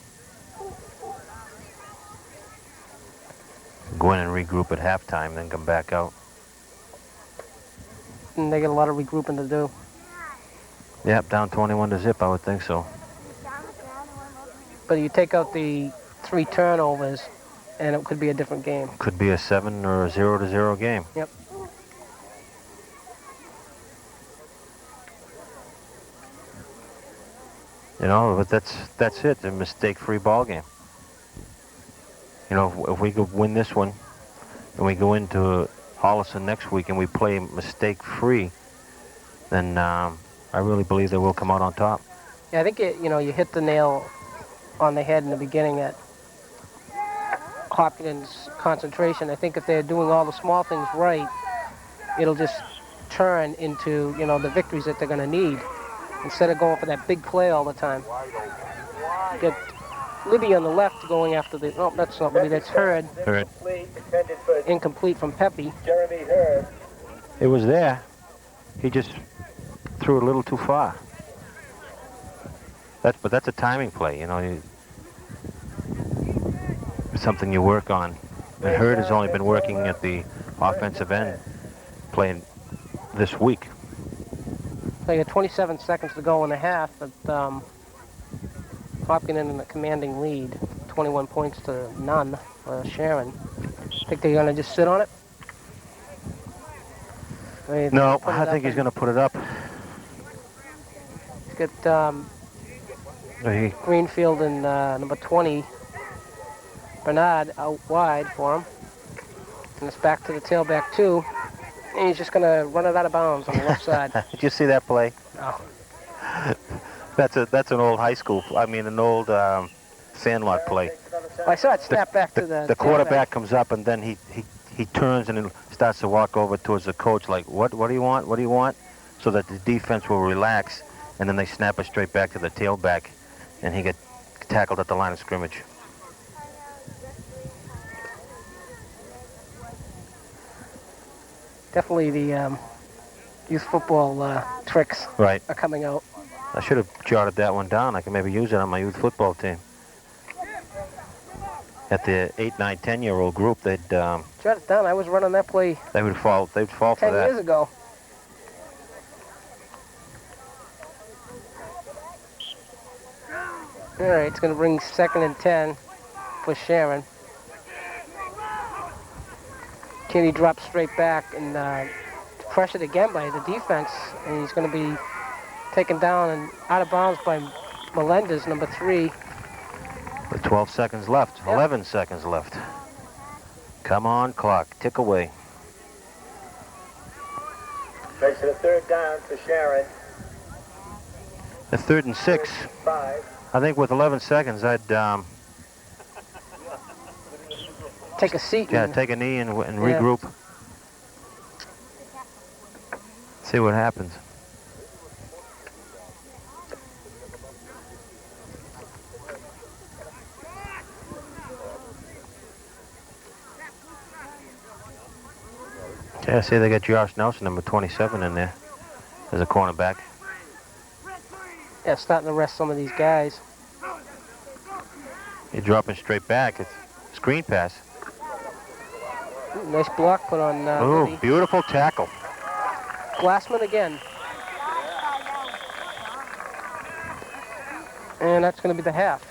Go in and regroup at halftime, then come back out. and they get a lot of regrouping to do. Yep, down 21-0, I would think so. But you take out the 3 turnovers, and it could be a different game. Could be a 7 or a 0-0 game. Yep. You know, but that's it. A mistake-free ball game. You know, if we could win this one, and we go into Holliston next week, and we play mistake-free, then I really believe that we'll come out on top. Yeah, I think you hit the nail on the head in the beginning at Hopkinton's concentration. I think if they're doing all the small things right, it'll just turn into the victories that they're going to need. Instead of going for that big play all the time. Get Libby on the left going after the... Oh, that's not Libby, that's Hurd. Hurd. Incomplete from Pepe. Jeremy Hurd. It was there. He just threw it a little too far. But that's a timing play, something you work on. And Hurd has only been working at the offensive end playing this week. They got 27 seconds to go in the half, but Hopkinton in a commanding lead, 21 points to none for Sharon. Think they're going to just sit on it? No, I think he's going to put it up. He's got Greenfield and number 20, Bernard, out wide for him. And it's back to the tailback, too. And he's just going to run it out of bounds on the left side. Did you see that play? No. That's an old high school, an old Sandlot play. Well, I saw it snap back to the quarterback comes up, and then he turns and starts to walk over towards the coach like, what do you want? What do you want? So that the defense will relax, and then they snap it straight back to the tailback, and he get tackled at the line of scrimmage. Definitely the youth football tricks are coming out. I should have jotted that one down. I could maybe use it on my youth football team. At the 8, 9, 10-year-old group, they'd jot it down. I was running that play. They'd fall for that. 10 years ago. All right, it's going to bring 2nd and 10 for Sharon. Kenny drops straight back and pressured again by the defense, and he's going to be taken down and out of bounds by Melendez, number 3. With 12 seconds left, 11 seconds left. Come on, clock, tick away. Makes it a 3rd down for Sharon. The 3rd and 6. 5. I think with 11 seconds, I'd take a seat. Yeah, take a knee and regroup. See what happens. Yeah, see they got Josh Nelson, number 27, in there as a cornerback. Yeah, starting to rest some of these guys. You're dropping straight back. It's screen pass. Ooh, nice block put on. Ooh, beautiful tackle. Glassman again. And that's going to be the half.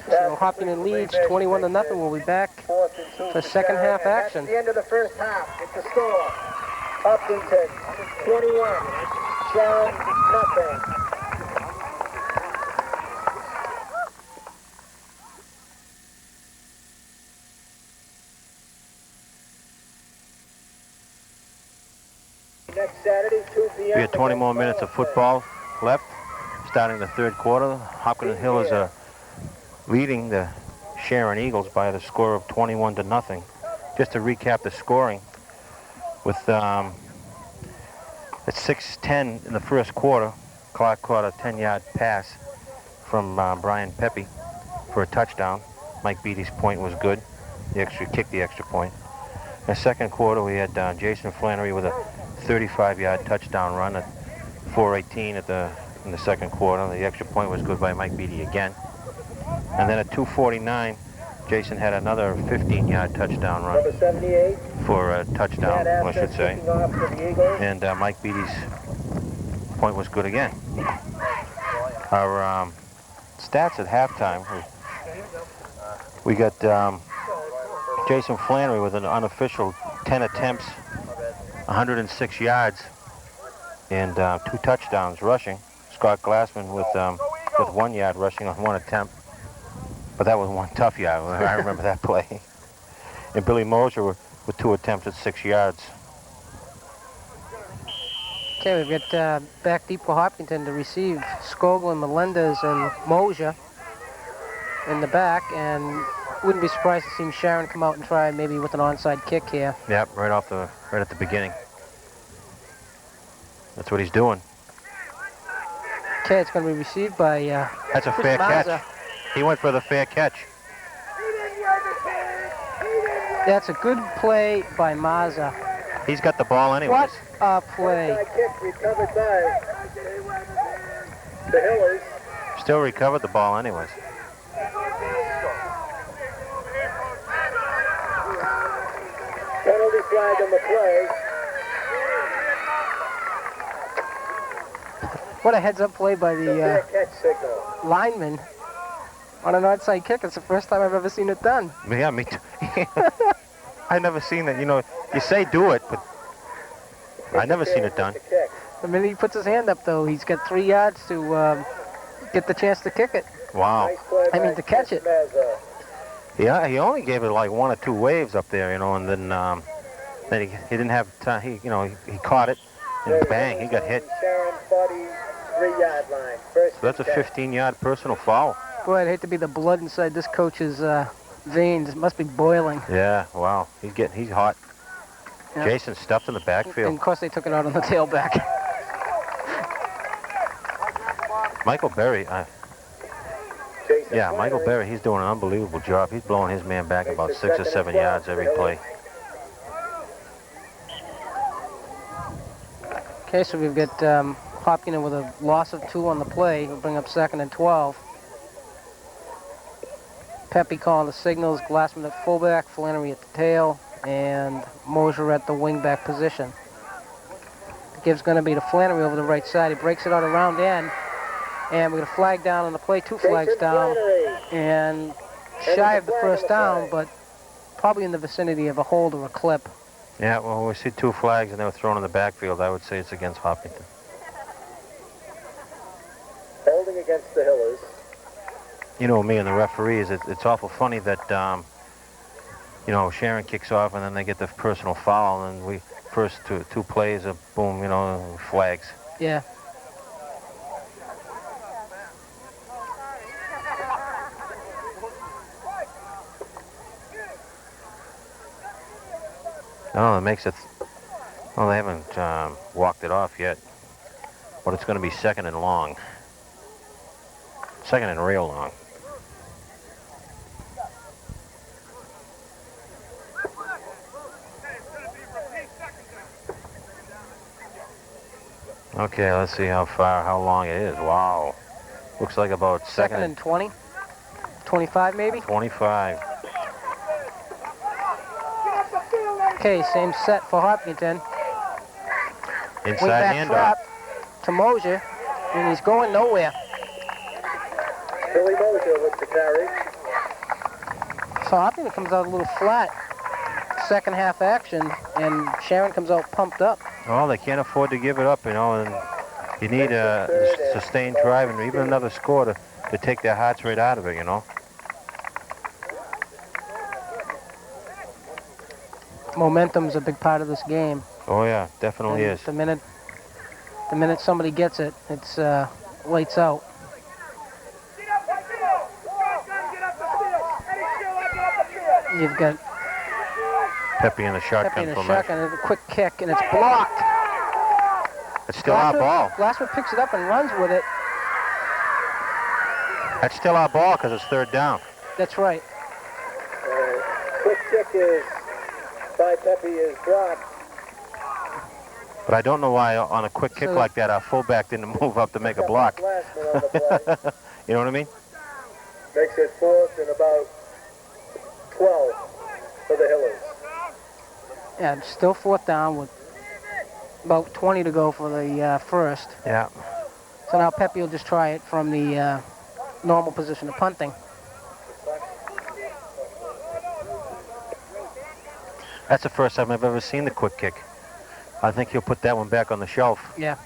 So Hopkinton leads 21-0. We'll be back for second half action. That's the end of the first half. It's the score. Hopkinton 21, Sharon nothing. Next Saturday, 2 p.m. We have 20 more minutes of football left, starting the 3rd quarter. Hopkinton Hill is leading the Sharon Eagles by the score of 21-0. Just to recap the scoring, with at 6:10 in the first quarter, Clark caught a 10-yard pass from Brian Pepe for a touchdown. Mike Beatty's point was good. Kicked the extra point. In the second quarter, we had Jason Flannery with a 35-yard touchdown run at 4:18 in the second quarter. The extra point was good by Mike Beatty again. And then at 2:49, Jason had another 15-yard touchdown run Number 78. for a touchdown, Chad I should Aston say. kicking off for the Eagles. And Mike Beatty's point was good again. Our stats at halftime, we got Jason Flannery with an unofficial 10 attempts, 106 yards, and 2 touchdowns rushing. Scott Glassman with 1 yard rushing on 1 attempt. But that was 1 tough yard. I remember that play. And Billy Mosier with 2 attempts at 6 yards. Okay, we've got back deep for Hopkinton to receive Scoglin, Melendez, and Mosier in the back, and wouldn't be surprised to see Sharon come out and try maybe with an onside kick here. Yep, right at the beginning. That's what he's doing. Okay, it's going to be received by That's a fair catch. He went for the fair catch. That's a good play by Mazza. He's got the ball anyways. What a play. Onside kick recovered by the Hillers. Still recovered the ball anyways. Penalty flag on the play. What a heads-up play by The the fair catch signal. lineman on an onside kick. It's the first time I've ever seen it done. Yeah, me too. I've never seen that. You know, you say do it, but I've never seen it done. The minute he puts his hand up, though, he's got 3 yards to get the chance to kick it. Wow. Nice play I mean, by to catch it. Mazza. Yeah, he only gave it like 1 or 2 waves up there, you know, and then he didn't have time. He caught it, and bang, he got hit. Sharon 43-yard line. First So that's a 15-yard personal foul. Boy, I'd hate to be the blood inside this coach's veins. It must be boiling. Yeah, wow. He's hot. Yeah. Jason stuffed in the And backfield. of course, they took it out on the tailback. Michael Berry, Jason yeah, Michael Flannery. Berry, he's doing an unbelievable job. He's blowing his man back about 6 or 7 yards every play. Okay, so we've got Hopkinton with a loss of 2 on the play. We'll bring up 2nd and 12. Pepe calling the signals. Glassman at fullback, Flannery at the tail, and Mosier at the wingback position. The give's going to be to Flannery over the right side. He breaks it out around end, and we got a flag down on the play, 2 flags Jason down, Flannery. and shy of the first down, but probably in the vicinity of a hold or a clip. Yeah, well, when we see 2 flags and they were thrown in the backfield, I would say it's against Hopkinton. Holding against the Hillers. You know, me and the referees, it's awful funny that, you know, Sharon kicks off and then they get the personal foul, and we first two plays of boom, you know, flags. Yeah. No, it makes it. Well, they haven't walked it off yet, but it's going to be 2nd and long. 2nd and real long. Okay, let's see how long it is. Wow. Looks like about 2nd and 20? 25 maybe? 25. Okay, same set for Hopkinton. Inside Wingback handoff. trap to Mosier, and he's going nowhere. Billy Mosier with the carry. So Hopkinton comes out a little flat. Second half action, and Sharon comes out pumped up. Well, they can't afford to give it up, you know, and you need a sustained drive and even another score to take their hearts right out of it, you know. Momentum's a big part of this game. Oh yeah, definitely And is. the minute somebody gets it, it's lights out. You've got Pepe in the Pepe shotgun in a formation. shotgun, and a quick kick, and it's blocked. It's still our ball. Glassman picks it up and runs with it. That's still our ball because it's 3rd down. That's right. Quick kick is by Pepe is dropped. But I don't know why on a quick kick So- like that our fullback didn't move up to make a block. Glassman on the play. You know what I mean? Makes it 4th and about 12 for the Hillers. Yeah, still 4th down with about 20 to go for the first. Yeah. So now Pepe will just try it from the normal position of punting. That's the first time I've ever seen the quick kick. I think he'll put that one back on the shelf. Yeah.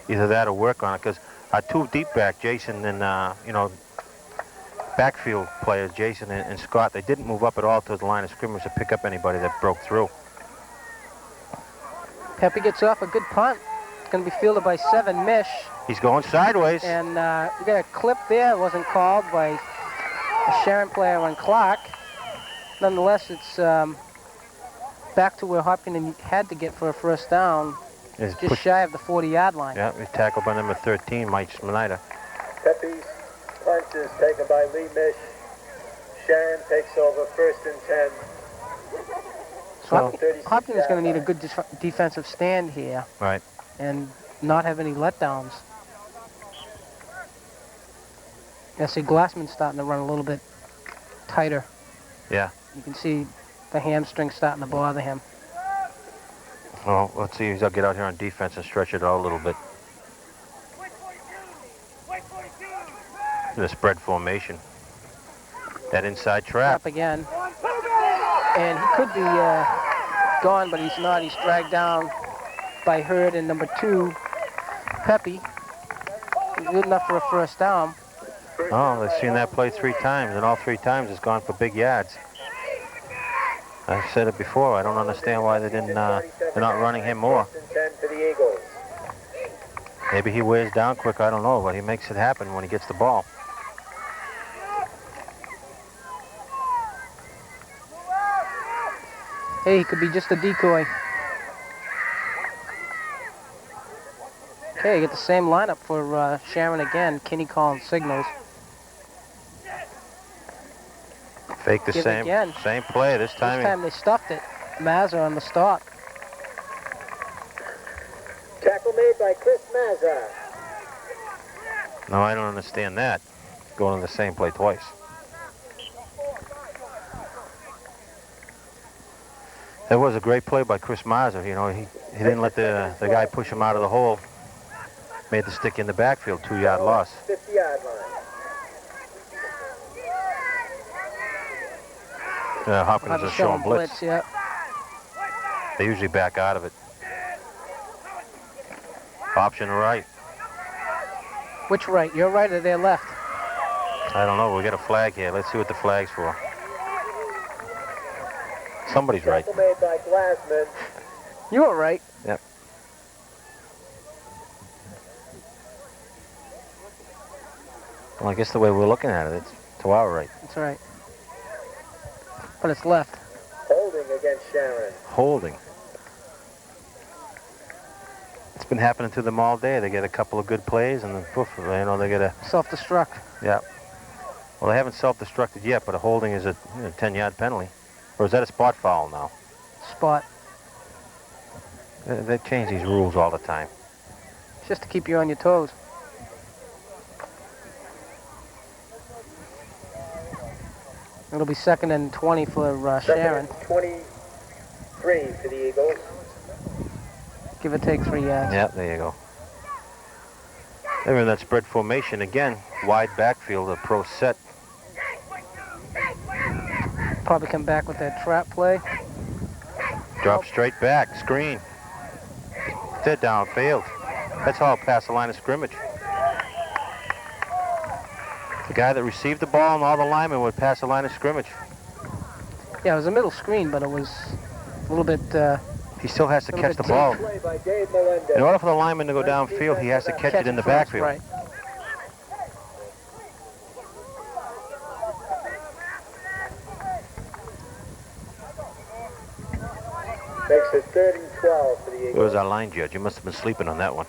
Either that or work on it, because our two deep back, Jason and, backfield players, Jason and Scott, they didn't move up at all to the line of scrimmage to pick up anybody that broke through. Pepe gets off a good punt. It's going to be fielded by 7 Mish. He's going sideways. And we got a clip there. It wasn't called by a Sharon player on Clark. Nonetheless, it's back to where Hopkinton had to get for a first down, just shy of the 40-yard line. Yeah, he's tackled by number 13, Mike Smanida. Pepe's punt is taken by Lee Mish. Sharon takes over 1st and 10. So Hopkinton's going to need a good defensive stand here. Right. And not have any letdowns. I see Glassman's starting to run a little bit tighter. Yeah. You can see the hamstring starting to bother him. Well, let's see if he'll get out here on defense and stretch it out a little bit. The spread formation. That inside trap. Again. And he could be gone, but he's not. He's dragged down by Hurd and number 2, Pepe. Good enough for a first down. Oh, they've seen that play 3 times, and all 3 times it's gone for big yards. I've said it before. I don't understand why they didn't. They're not running him more. Maybe he wears down quick. I don't know, but he makes it happen when he gets the ball. Hey, he could be just a decoy. Okay, get the same lineup for Sharon again. Kinney calling signals. Fake the same play this time. This time they stuffed it. Mazza on the stop. Tackle made by Chris Mazza. No, I don't understand that. Going on the same play twice. That was a great play by Chris Mazza. You know, he didn't let the guy push him out of the hole. Made the stick in the backfield, 2-yard loss. 50-yard line. Hopkins is showing blitz. Yeah. They usually back out of it. Option right. Which right? Your right or their left? I don't know. We got a flag here. Let's see what the flag's for. Somebody's right. Tackle made by Glassman. You were right. Yep. Well, I guess the way we're looking at it, it's to our right. That's right. But it's left. Holding against Sharon. Holding. It's been happening to them all day. They get a couple of good plays, and then poof, they get a self-destruct. Yeah. Well, they haven't self-destructed yet, but a holding is a 10-yard penalty. Or is that a spot foul now? Spot. They change these rules all the time. It's just to keep you on your toes. It'll be 2nd and 20 for Sharon. 23 for the Eagles. Give or take 3 yards. Yeah, there you go. They're in that spread formation again. Wide backfield, a pro set. Probably come back with that trap play. Drop straight back, screen. They're downfield. That's all past the line of scrimmage. The guy that received the ball and all the linemen would pass the line of scrimmage. Yeah, it was a middle screen, but it was a little bit... he still has to catch the ball. In order for the lineman to go downfield, he has to catch it in the backfield. Right. Makes it 3rd and 12 for the Eagles. Where was our line judge? You must have been sleeping on that one.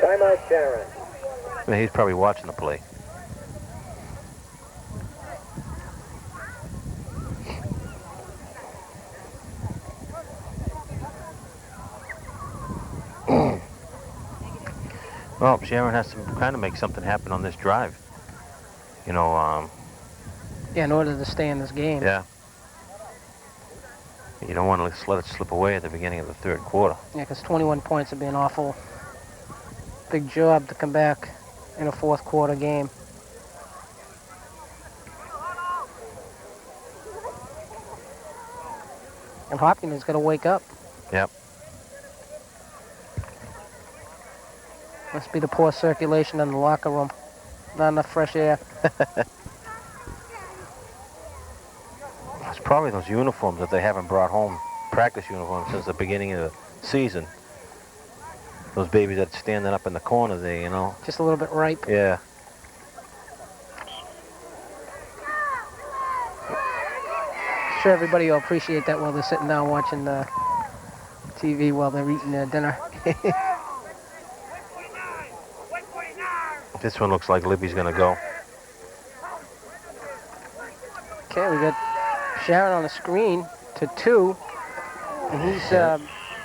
Timeout, Sharon. I mean, he's probably watching the play. Well, Sharon has to kind of make something happen on this drive. You know, Yeah, in order to stay in this game. Yeah. You don't want to let it slip away at the beginning of the third quarter. Yeah, because 21 points would be an awful big job to come back in a fourth quarter game. And Hopkinton's got to wake up. Yep. Must be the poor circulation in the locker room. Not enough fresh air. It's probably those uniforms that they haven't brought home, practice uniforms, since the beginning of the season. Those babies that's standing up in the corner there, you know. Just a little bit ripe. Yeah. Sure, everybody will appreciate that while they're sitting down watching the TV while they're eating their dinner. This one looks like Libby's going to go. Okay, we got Sharon on the screen to 2. And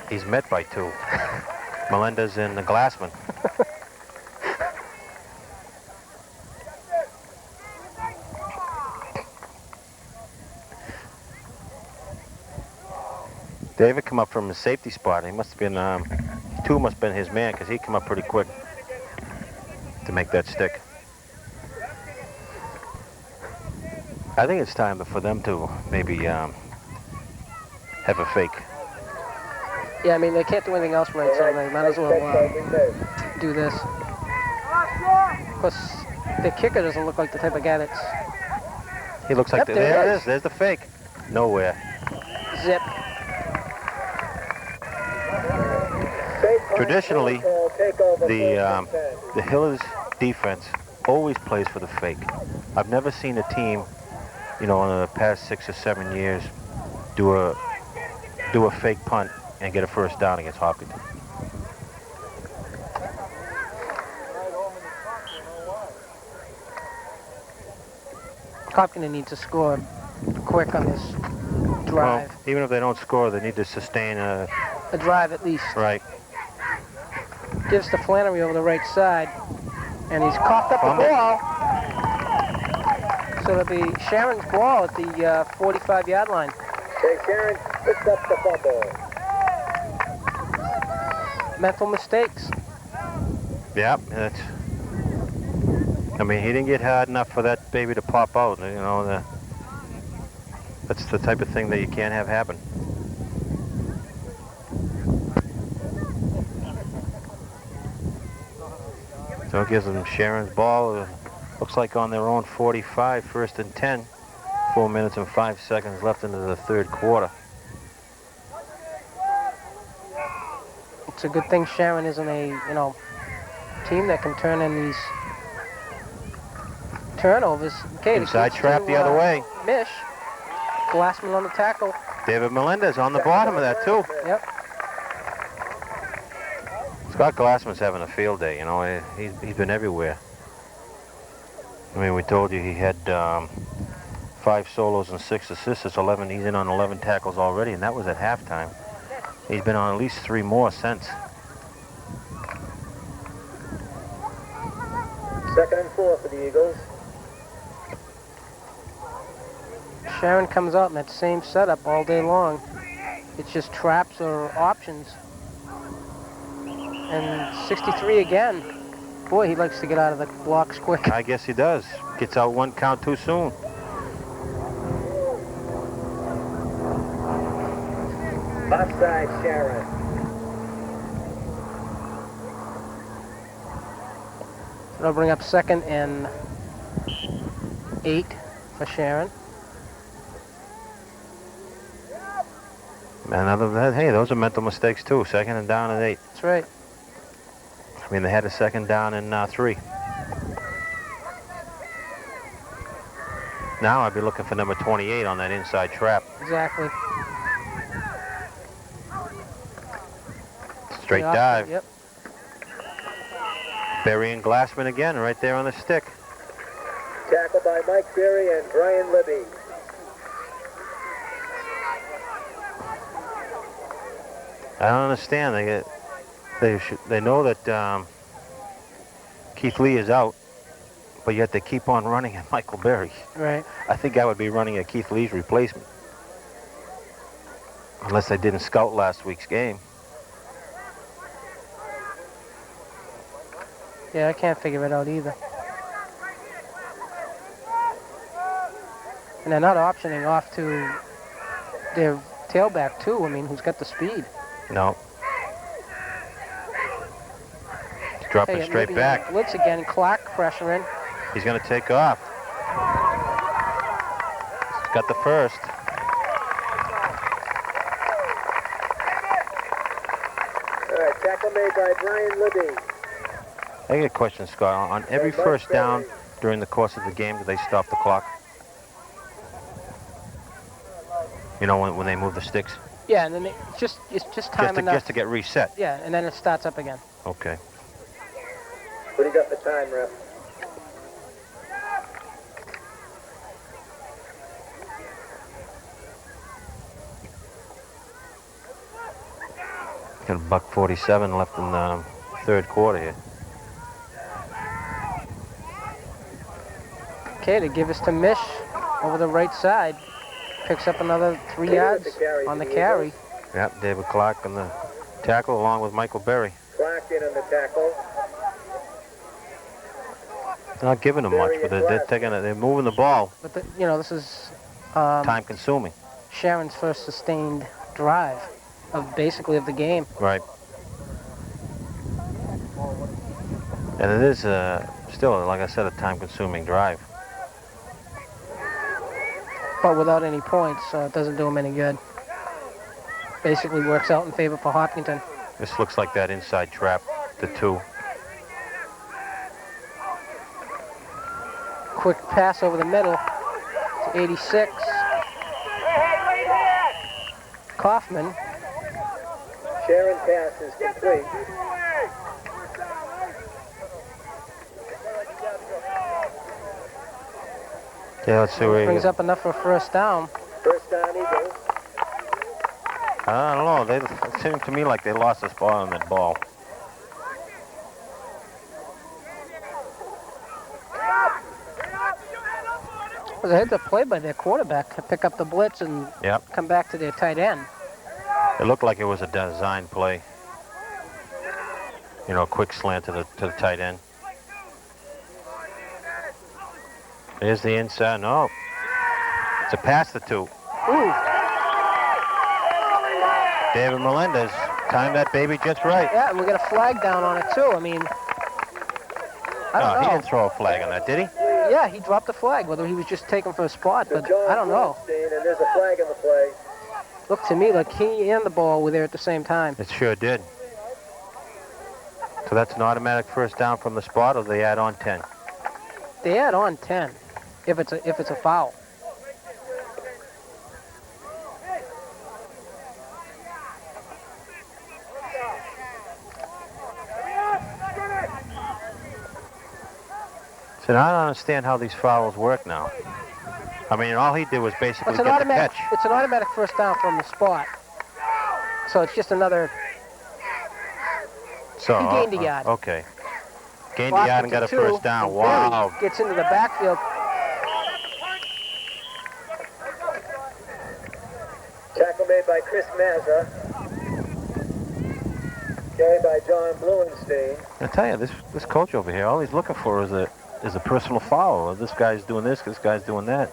He's met by 2. Melendez and the Glassman. David come up from his safety spot. He must have been, 2 must have been his man, because he come up pretty quick to make that stick. I think it's time for them to maybe have a fake. Yeah, I mean, they can't do anything else right, so they might as well do this. Plus, the kicker doesn't look like the type of guy that's... He looks like... Yep, there it is. There's the fake. Nowhere. Zip. Traditionally, the Hillers defense always plays for the fake. I've never seen a team, you know, in the past 6 or 7 years do a fake punt and get a first down against Hopkinton. Hopkinton needs to score quick on this drive. Well, even if they don't score, they need to sustain a drive at least. Right. Gives to Flannery over the right side, and he's coughed up the ball. So it'll be Sharon's ball at the 45-yard line. Okay, Sharon picks up the fumble. Mental mistakes. Yeah, that's... I mean, he didn't get hard enough for that baby to pop out, you know. That's the type of thing that you can't have happen. So it gives them Sharon's ball. Looks like on their own 45, 1st and 10. 4 minutes and 5 seconds left into the third quarter. It's a good thing Sharon isn't a, you know, team that can turn in these turnovers. Okay, inside trap the other way. Mish. Glassman on the tackle. David Melendez on the bottom of that, too. Yep. Scott Glassman's having a field day, you know. He's been everywhere. I mean, we told you he had 5 solos and 6 assists. It's 11. He's in on 11 tackles already, and that was at halftime. He's been on at least 3 more since. 2nd and 4 for the Eagles. Sharon comes out in that same setup all day long. It's just traps or options. And 63 again. Boy, he likes to get out of the blocks quick. I guess he does. Gets out 1 count too soon. Offside, Sharon. It'll bring up 2nd and 8 for Sharon. And hey, those are mental mistakes too. 2nd and down and 8. That's right. I mean, they had a 2nd down and 3. Now I'd be looking for number 28 on that inside trap. Exactly. Straight dive. Yep. Berry and Glassman again, right there on the stick. Tackled by Mike Berry and Brian Libby. I don't understand. They know that Keith Lee is out, but yet they keep on running at Michael Berry. Right. I think I would be running at Keith Lee's replacement. Unless I didn't scout last week's game. Yeah, I can't figure it out either. And they're not optioning off to their tailback, too. I mean, who's got the speed? No. He's dropping straight back. Blitz again. Clark pressuring. He's going to take off. He's got the first. All right, tackle made by Brian Libby. I get a question, Scott. On every first down during the course of the game, do they stop the clock? You know, when they move the sticks? Yeah, and then it's just time enough. Just to get reset. Yeah, and then it starts up again. Okay. What do you got for time, ref? Got a $1:47 left in the third quarter here. Okay, they give us to Mish over the right side. Picks up another 3 yards on the carry. Yep, David Clark on the tackle along with Michael Berry. Clark in on the tackle. They're not giving them much, but they're moving the ball. But this is time consuming. Sharon's first sustained drive of the game. Right. And it is still, like I said, a time consuming drive. But without any points, it doesn't do them any good. Basically works out in favor for Hopkinton. This looks like that inside trap, the 2. Quick pass over the middle to 86. Kaufman. Sharon pass is complete. Yeah, let's see where brings up enough for a first down. First down, Eagles. I don't know. It seemed to me like they lost the spot on that ball. Well, they had to play by their quarterback to pick up the blitz and come back to their tight end. It looked like it was a design play. You know, a quick slant to the tight end. There's the inside. No. It's a pass to 2. Ooh. David Melendez timed that baby just right. Yeah, and we got a flag down on it, too. I mean, I don't know. He didn't throw a flag on that, did he? Yeah, he dropped the flag, whether he was just taking for a spot, but I don't know. And there's a flag on the play. Looked to me like he and the ball were there at the same time. It sure did. So that's an automatic first down from the spot, or they add on 10? They add on 10 if it's a foul. So I don't understand how these fouls work now. I mean, all he did was basically get the catch. It's an automatic first down from the spot. So it's just another... So, he gained a yard. Okay. Gained a yard and got a first down. Wow. Gets into the backfield. Tackle made by Chris Mazza. Carried by John Blumenstein. I tell you, this coach over here, all he's looking for is a personal foul. This guy's doing this, this guy's doing that.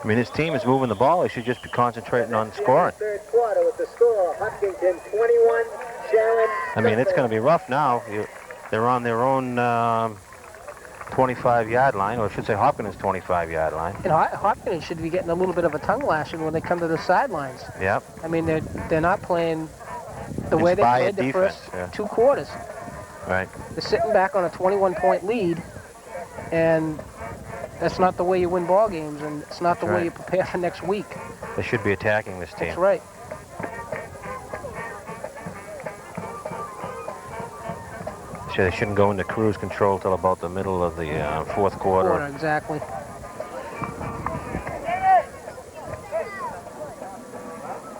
I mean, his team is moving the ball. He should just be concentrating on scoring. Third quarter with the score, Hopkinton 21, Sharon. I mean, it's going to be rough now. They're on their own 25-yard line, or I should say Hopkinton's 25-yard line. And Hopkinton should be getting a little bit of a tongue lashing when they come to the sidelines. Yep. I mean, they're not playing the way they played the first 2 quarters. Right. They're sitting back on a 21-point lead, and that's not the way you win ball games, and it's not the way you prepare for next week. They should be attacking this team. That's right. So they shouldn't go into cruise control till about the middle of the fourth quarter. Exactly.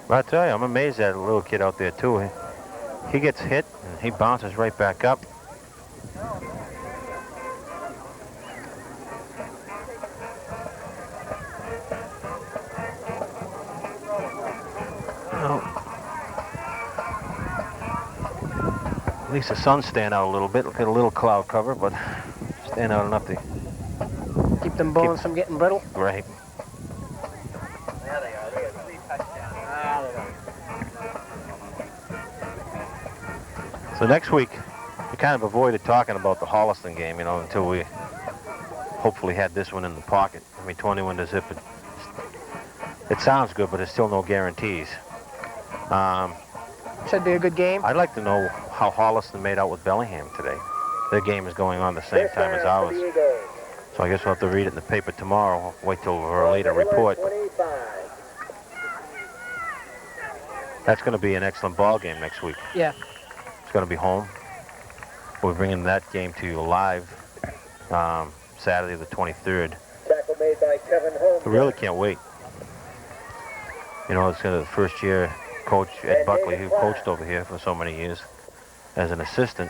But I tell you, I'm amazed at a little kid out there too. He gets hit and he bounces right back up. At least the sun's staying out a little bit. Look at a little cloud cover, but staying out enough to Keep them bones from getting brittle. right. There they are. They got 3 touchdowns. Ah, they go. So next week, we kind of avoided talking about the Holliston game, you know, until we hopefully had this one in the pocket. I mean, 21 to zip. It sounds good, but there's still no guarantees. Should be a good game. I'd like to know how Holliston made out with Bellingham today. Their game is going on the same time as ours. So I guess we'll have to read it in the paper tomorrow. I'll wait till for a later report. That's going to be an excellent ball game next week. Yeah. It's going to be home. We're bringing that game to you live Saturday the 23rd. Tackle made by Kevin Holmes. We really can't wait. You know, it's the first year coach Ed Buckley, who coached over here for so many years as an assistant.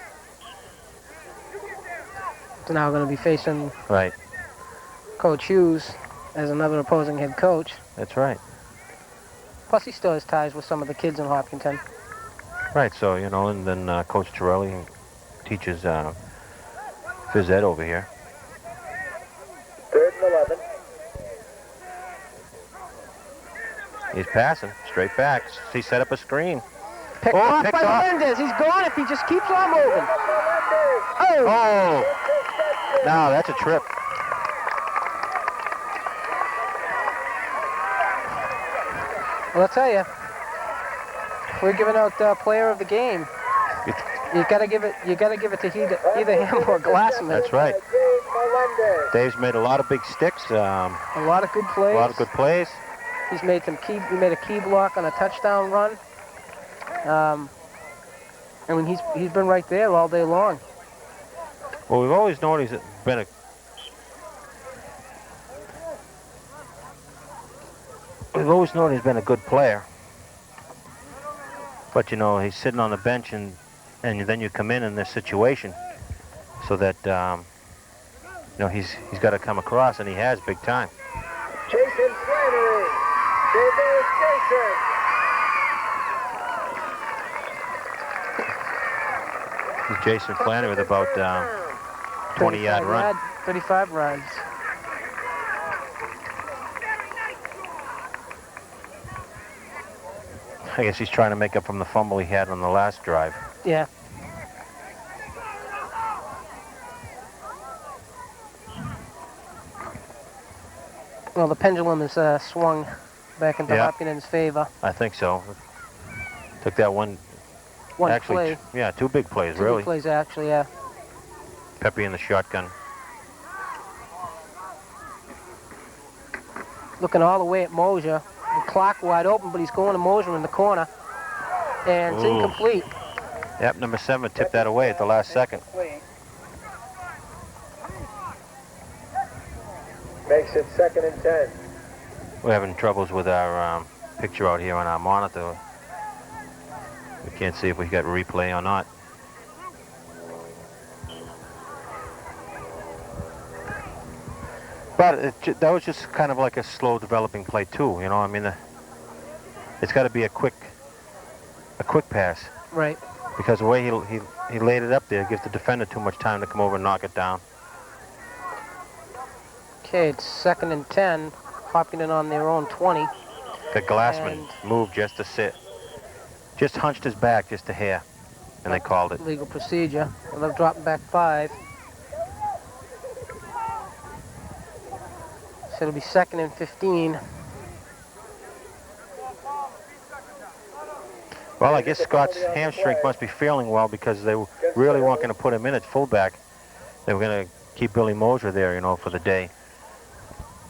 So now we're going to be facing Right. Coach Hughes as another opposing head coach. That's right. Plus, he still has ties with some of the kids in Hopkinton. Right, so, you know, and then Coach Torelli teaches phys ed over here. 3rd and 11. He's passing, straight back. He set up a screen. Picked off by Melendez. He's gone if he just keeps on moving. Oh! No, that's a trip. Well, I'll tell you, we're giving out player of the game. You gotta give it to either him or Glassman. That's right. Dave's made a lot of big sticks. A lot of good plays. A lot of good plays. He's made he made a key block on a touchdown run. I mean, he's been right there all day long. Well, we've always known he's been a good player. But you know, he's sitting on the bench, and then you come in this situation, so that you know he's got to come across, and he has big time. Jason Flannery. There goes Jason. Jason Flannery with about 20-yard run. 35 runs. I guess he's trying to make up from the fumble he had on the last drive. Yeah. Well, the pendulum is swung back into Hopkinton's favor. I think so. Took that one play. Yeah, 2 big plays, Two really. big plays, actually, yeah. Pepe in the shotgun. Looking all the way at Mosier. The clock wide open, but he's going to Mosier in the corner. And it's incomplete. Yep, number 7 tipped that away at the last second. Makes it 2nd and 10. We're having troubles with our picture out here on our monitor. We can't see if we got replay or not. But that was just kind of like a slow developing play too, you know. I mean, it's got to be a quick pass. Right. Because the way he laid it up there gives the defender too much time to come over and knock it down. Okay, it's 2nd and 10. Hopkinton on their own 20. The Glassman moved just to sit. Just hunched his back just a hair, and they called it. Legal procedure. And they're dropping back 5. So it'll be 2nd and 15. Well, I guess Scott's hamstring must be feeling well, because they really weren't going to put him in at fullback. They were going to keep Billy Mosier there, you know, for the day,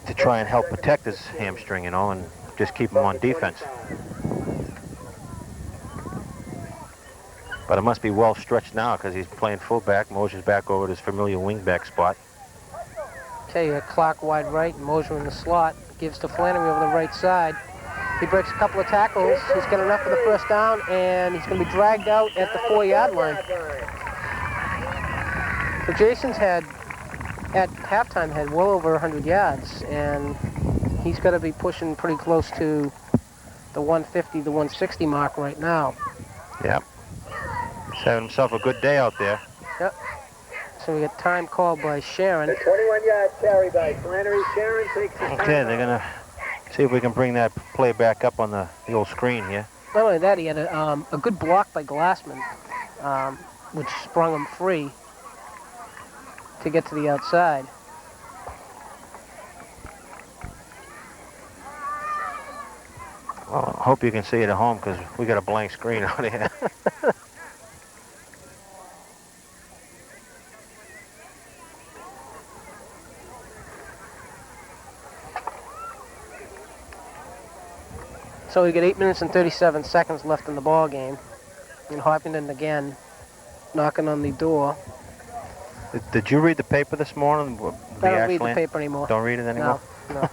to try and help protect his hamstring, you know, and just keep him on defense. But it must be well stretched now, because he's playing fullback. Mosier's back over at his familiar wingback spot. Okay, a clock wide right, Mosier in the slot. Gives to Flannery over the right side. He breaks a couple of tackles. He's got enough for the first down, and he's going to be dragged out at the 4-yard line. So Jason's at halftime had well over 100 yards, and he's got to be pushing pretty close to the 150, the 160 mark right now. Yep. He's having himself a good day out there. Yep. So we got time called by Sharon. The 21-yard carry by Flannery. Sharon takes the Okay, they're going to see if we can bring that play back up on the old screen here. Not only that, he had a good block by Glassman, which sprung him free to get to the outside. Well, I hope you can see it at home because we got a blank screen out here. So we got 8 minutes and 37 seconds left in the ball game. And Hopkinton again knocking on the door. Did you read the paper this morning? I don't read the paper anymore. Don't read it anymore? No.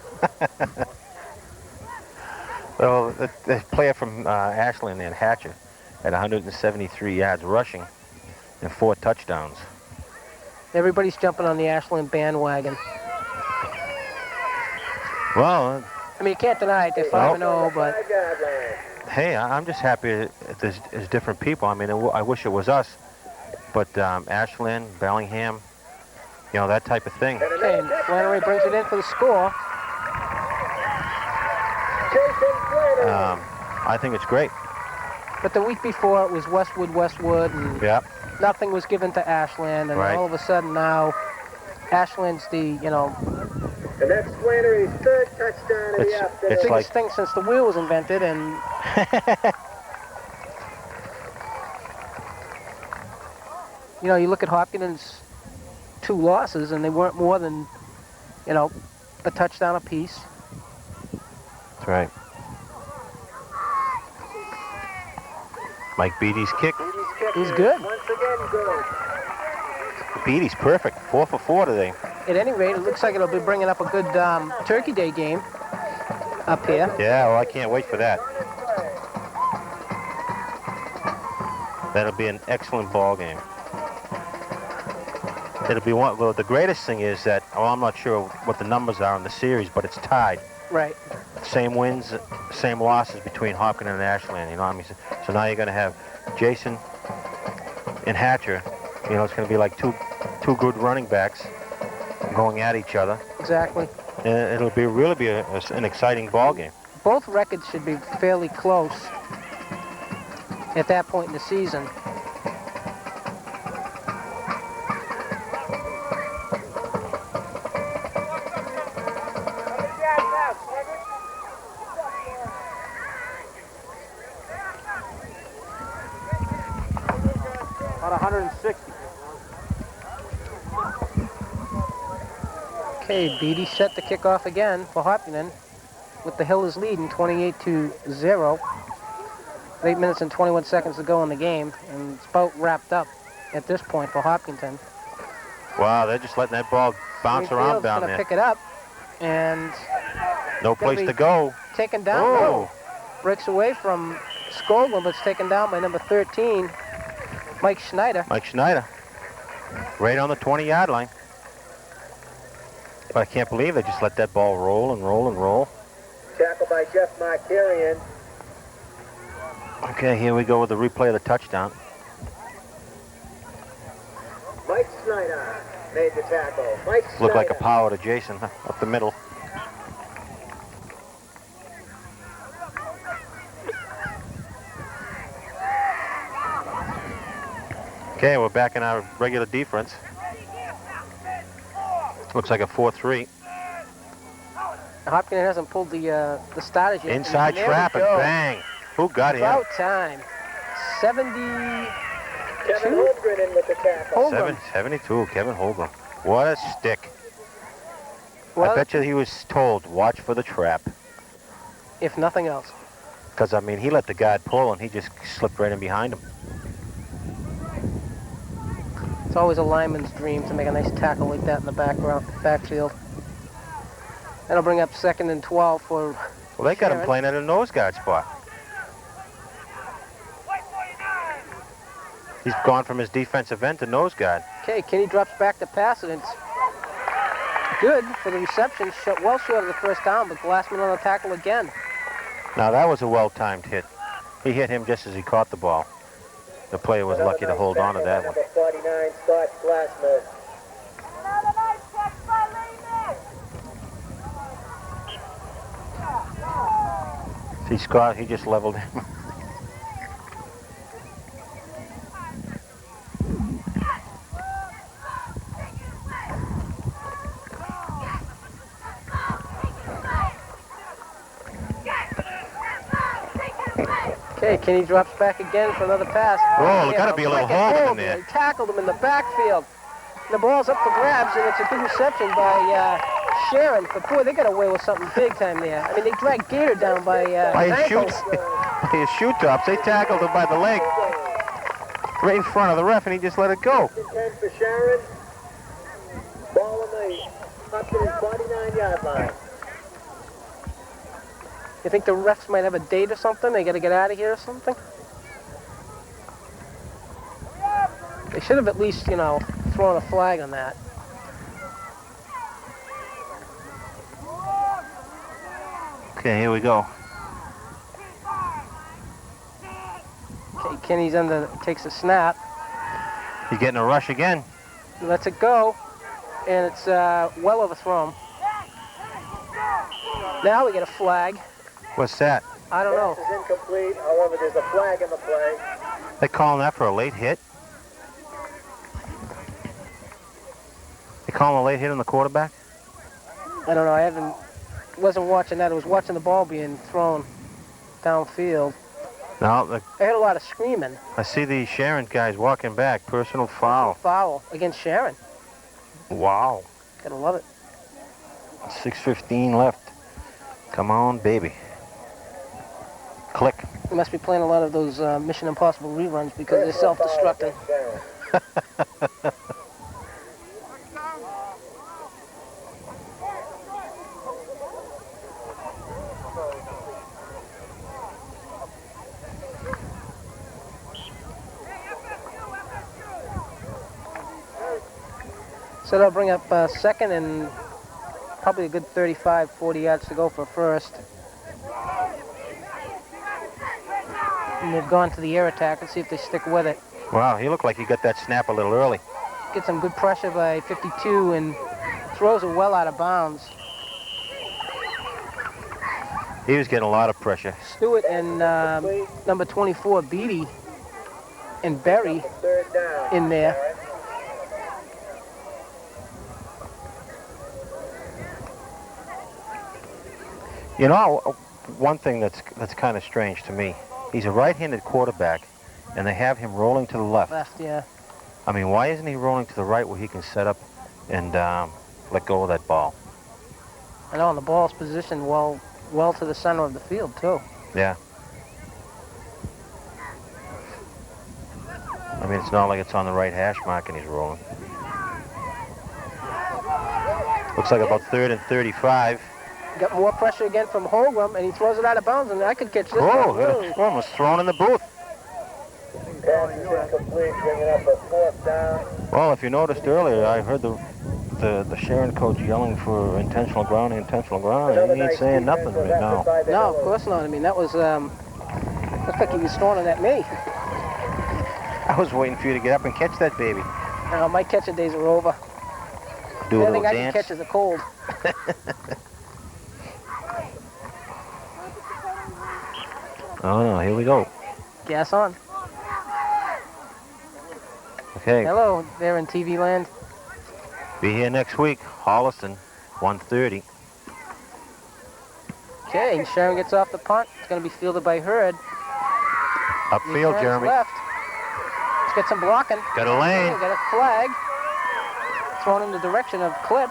Well, the player from Ashland and Hatcher had 173 yards rushing and 4 touchdowns. Everybody's jumping on the Ashland bandwagon. Well, I mean, you can't deny it. They're 5-0, but hey, I'm just happy that there's different people. I mean, I wish it was us, but Ashland, Bellingham, you know, that type of thing. Okay, and Flannery brings it in for the score. I think it's great. But the week before it was Westwood, and Yeah. nothing was given to Ashland, and Right. all of a sudden now, Ashland's the, And that's Flannery's third touchdown of the afternoon. It's biggest like thing since the wheel was invented, and you look at Hopkinton's 2 losses, and they weren't more than, a touchdown apiece. that's right. Mike Beatty's kick. He's good. Once again, good. Beatty's perfect. 4 for 4 today. At any rate, it looks like it'll be bringing up a good Turkey Day game up here. Yeah, well, I can't wait for that. That'll be an excellent ball game. It'll be one. Well, the greatest thing is that, I'm not sure what the numbers are in the series, but it's tied. Right. Same wins, same losses between Hopkinton and Ashland. You know what I mean? So now you're going to have Jason and Hatcher. You know, it's going to be like two good running backs going at each other. Exactly. It'll really be an exciting ball game. Both records should be fairly close at that point in the season. About 160. Okay, Beatty set the kickoff again for Hopkinton, with the Hillers leading 28-0. 8 minutes and 21 seconds to go in the game, and it's about wrapped up at this point for Hopkinton. Wow, they're just letting that ball bounce around down gonna there. pick it up, and No place to go. taken down. Oh. No. Breaks away from Scoglin, but it's taken down by number 13, Mike Schneider. Mike Schneider, right on the 20-yard line. But I can't believe they just let that ball roll and roll and roll. Tackle by Jeff Markarian. Okay, here we go with the replay of the touchdown. Mike Schneider made the tackle. Mike Schneider. Looked like a power to Jason up the middle. Okay, we're back in our regular defense. Looks like a 4-3. Hopkinton hasn't pulled the starters yet. Inside And there trap we and go. bang. Who got him? About time. 70. Kevin Holmgren in with the tackle. Holmgren. 72, Kevin Holmgren. What a stick. Well, I bet you he was told, watch for the trap. if nothing else. Because, I mean, he let the guard pull and he just slipped right in behind him. It's always a lineman's dream to make a nice tackle like that in the backfield. That'll bring up 2nd and 12 for Well, they got him Sharon. playing at a nose guard spot. He's gone from his defensive end to nose guard. Okay, Kenny drops back to pass, and it's good for the reception. Well short of the first down, but Glassman on the tackle again. Now, that was a well-timed hit. He hit him just as he caught the ball. The player was lucky to hold on to that one. Number 49 starts Glassman. See Scott, he just leveled him. Okay, Kenny drops back again for another pass. Oh, got to be a little hold in there. They tackled him in the backfield. The ball's up for grabs, and it's a good reception by Sharon. But boy, they got away with something big time there. I mean, they dragged Gator down by his ankles. By his shoe tops. They tackled him by the leg. Right in front of the ref, and he just let it go. 10 for Sharon. Ball on the Hopkinton 49-yard line. You think the refs might have a date or something? They got to get out of here or something? They should have at least, you know, thrown a flag on that. Okay, here we go. Okay, Kenny's takes a snap. He's getting a rush again. Lets it go, and it's well overthrown. Now we get a flag. What's that? I don't know. Pass is incomplete. However, there's a flag in the play. They calling that for a late hit? They calling a late hit on the quarterback? I don't know. I wasn't watching that. I was watching the ball being thrown downfield. No, I heard a lot of screaming. I see the Sharon guys walking back. Personal foul. Foul against Sharon. Wow. Gotta love it. 6:15 left. Come on, baby. Click. We must be playing a lot of those Mission Impossible reruns because they're self-destructing. So that'll bring up second and probably a good 35, 40 yards to go for first. And they've gone to the air attack and see if they stick with it. Wow, he looked like he got that snap a little early. Get some good pressure by 52 and throws it well out of bounds. He was getting a lot of pressure. Stewart and number 24, Beatty, and Berry in there. You know, one thing that's kind of strange to me, he's a right-handed quarterback, and they have him rolling to the left. Left, yeah. I mean, why isn't he rolling to the right where he can set up and let go of that ball? I know, and the ball's positioned well to the center of the field, too. Yeah. I mean, it's not like it's on the right hash mark and he's rolling. Looks like about 3rd and 35. Got more pressure again from Holgram, and he throws it out of bounds, and I could catch this. Oh, one was thrown in the booth. Pass is incomplete, bringing up a 4th down. Well, if you noticed earlier, I heard the Sharon coach yelling for intentional grounding. He ain't saying nothing right now. No, of course not. I mean, that was, looks like he was throwing it at me. I was waiting for you to get up and catch that baby. No, my catching days are over. Do a Anything little I dance. can catch is a cold. Oh no, here we go. Gas on. Okay. Hello, there in TV land. Be here next week. Holliston, 1:30. Okay, Sharon gets off the punt. It's going to be fielded by Hurd. Upfield, Returns Jeremy. left. Let's get some blocking. Got a lane. Got a flag. Thrown in the direction of Clip.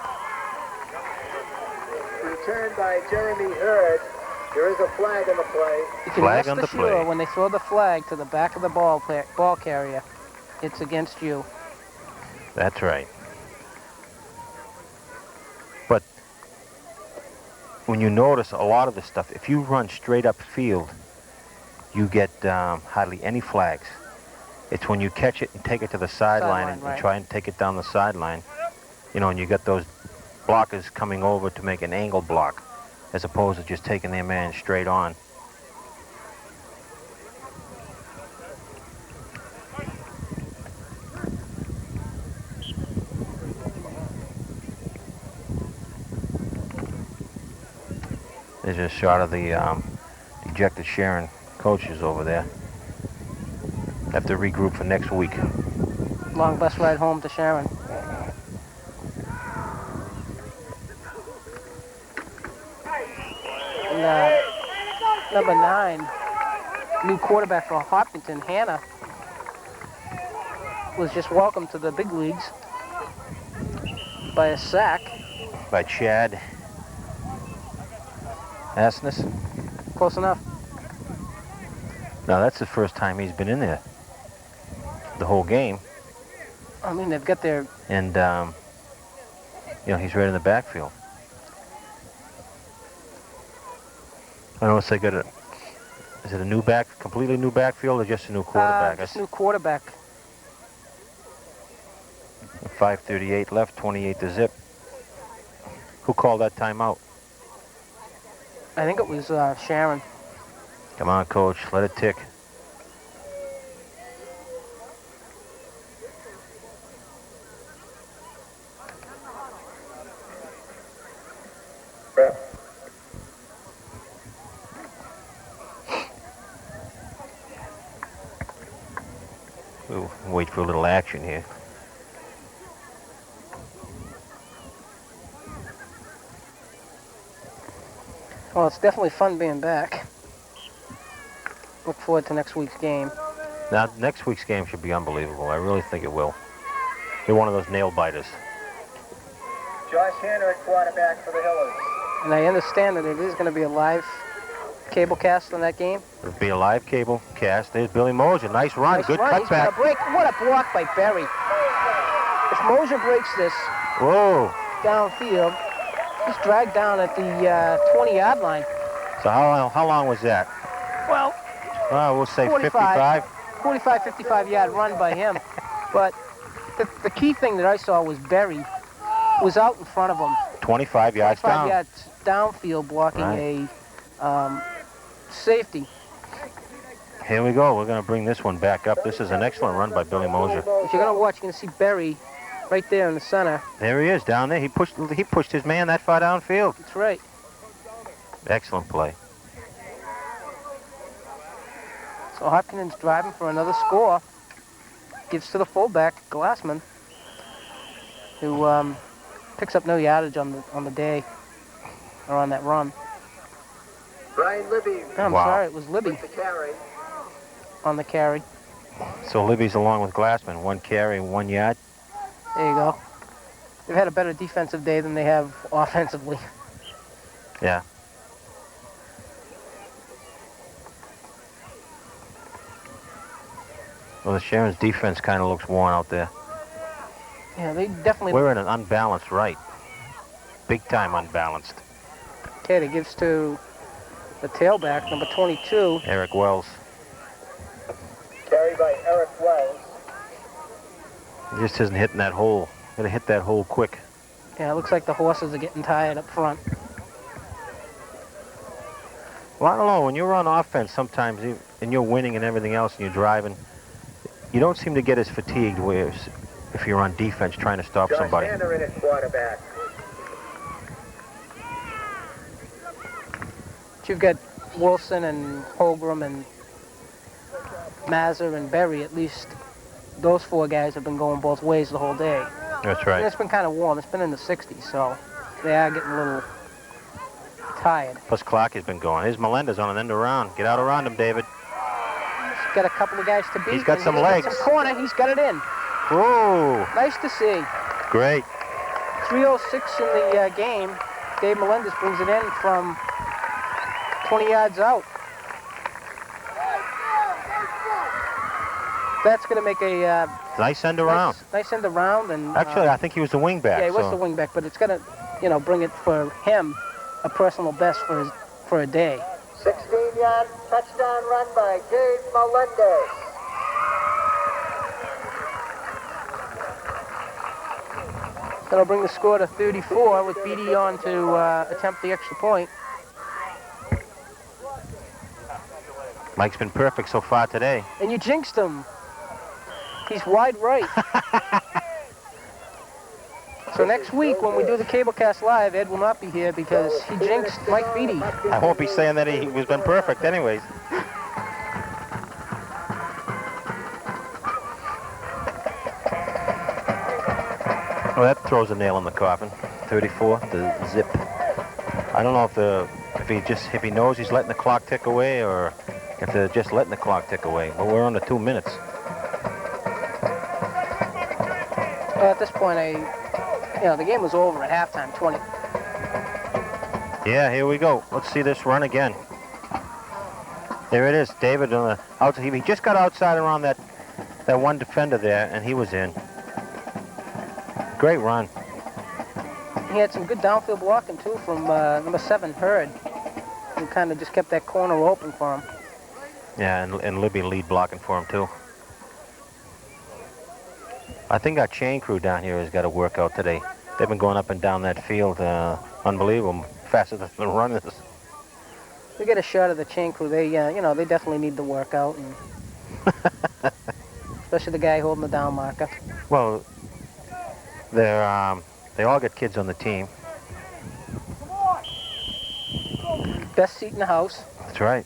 Returned by Jeremy Hurd. There is a flag on the play. You can Flag rest on the assured play. when they throw the flag to the back of the ball carrier, it's against you. That's right. But when you notice a lot of this stuff, if you run straight up field, you get hardly any flags. It's when you catch it and take it to the sideline and right. try and take it down the sideline, you know, and you got those blockers coming over to make an angle block, as opposed to just taking their man straight on. There's a shot of the dejected Sharon coaches over there. Have to regroup for next week. Long bus ride home to Sharon. And number 9, new quarterback for Hopkinton, Hannah, was just welcomed to the big leagues by a sack. By Chad Asness. Close enough. Now that's the first time he's been in there the whole game. I mean, they've got their... And, you know, he's right in the backfield. I don't know if they got a... Is it a new completely new backfield or just a new quarterback? Just new quarterback. 5:38 left, 28 to zip. Who called that timeout? I think it was Sharon. Come on, coach, let it tick. We'll wait for a little action here. Well, it's definitely fun being back. Look forward to next week's game. Now, next week's game should be unbelievable. I really think it will. They're one of those nail biters. Josh Hanner at quarterback for the Hillers. And I understand that it is going to be a live cable cast on that game. It'll be a live cable cast. There's Billy Mosier. Nice run. Good run. He's cutback. Break. What a block by Berry. If Mosier breaks this downfield, he's dragged down at the 20-yard line. So how long was that? Well, we'll say 55. 45, 55-yard run by him. But the key thing that I saw was Berry was out in front of him. 25 yards 25 down. yards downfield blocking a safety. Here we go. We're going to bring this one back up. This is an excellent run by Billy Mosier. If you're going to watch, you're going to see Berry right there in the center. There he is down there. He pushed his man that far downfield. That's right. Excellent play. So Hopkinton's driving for another score. Gives to the fullback, Glassman, who picks up no yardage on the day, or on that run. Brian Libby. No, I'm sorry, it was Libby with the carry. on the carry. So Libby's along with Glassman. 1 carry, 1 yard. There you go. They've had a better defensive day than they have offensively. Yeah. Well, the Sharon's defense kind of looks worn out there. Yeah, they definitely... We're in an unbalanced right. Big time unbalanced. Okay, that gives to the tailback, number 22. Eric Wells. Carry by Eric Wells. He just isn't hitting that hole. Gonna hit that hole quick. Yeah, it looks like the horses are getting tired up front. Well, I don't know. When you're on offense, sometimes, and you're winning and everything else, and you're driving, you don't seem to get as fatigued as if you're on defense trying to stop somebody. Josh Hanner in at quarterback. But you've got Wilson and Holgram and Mazur and Berry. At least those 4 guys have been going both ways the whole day. That's And right. it's been kind of warm. It's been in the 60s, so they are getting a little tired. Plus Clark has been going. Here's Melendez on an end around. Get out around him, David. He's got a couple of guys to beat. He's got and some he's legs. got some corner. He's got it in. Whoa! Nice to see. Great. 3:06 in the game. Dave Melendez brings it in from 20 yards out. That's going to make a Nice end around. nice end around. And Actually, I think he was the wingback. yeah, he was so. the wingback, but it's going to, bring it for him a personal best for a day. 16-yard touchdown run by Dave Melendez. That'll bring the score to 34 with Beattie on to attempt the extra point. Mike's been perfect so far today. And you jinxed him. He's wide right. So next week when we do the Cablecast Live, Ed will not be here because he jinxed Mike Beattie. I won't be saying that he was been perfect anyways. Well, that throws a nail in the coffin. 34, the zip. I don't know if he knows he's letting the clock tick away or if they're just letting the clock tick away. But we're under 2 minutes. At this point, the game was over at halftime, 20. Yeah, here we go. Let's see this run again. There it is, David on the outside. He just got outside around that one defender there, and he was in. Great run. He had some good downfield blocking, too, from number 7, Hurd, who kind of just kept that corner open for him. Yeah, and Libby lead blocking for him, too. I think our chain crew down here has got a workout today. They've been going up and down that field, unbelievable, faster than the runners. We get a shot of the chain crew. They, they definitely need the workout, and especially the guy holding the down marker. Well, they all get kids on the team. Best seat in the house. That's right.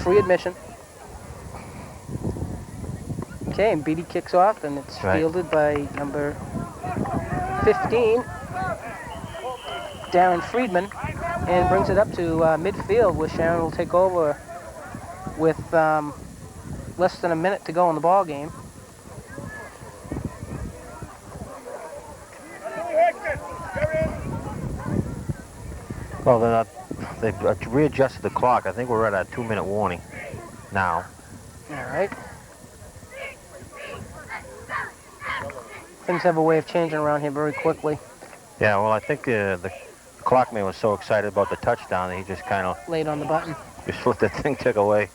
Free admission. Okay, and Beattie kicks off, and it's fielded by number 15, Darren Friedman, and brings it up to midfield, where Sharon will take over with less than a minute to go in the ball game. Well, they've readjusted the clock. I think we're at a 2-minute warning now. All right. Things have a way of changing around here very quickly. Yeah, well, I think the clockman was so excited about the touchdown that he just kind of laid on the button. Just let that thing tick away.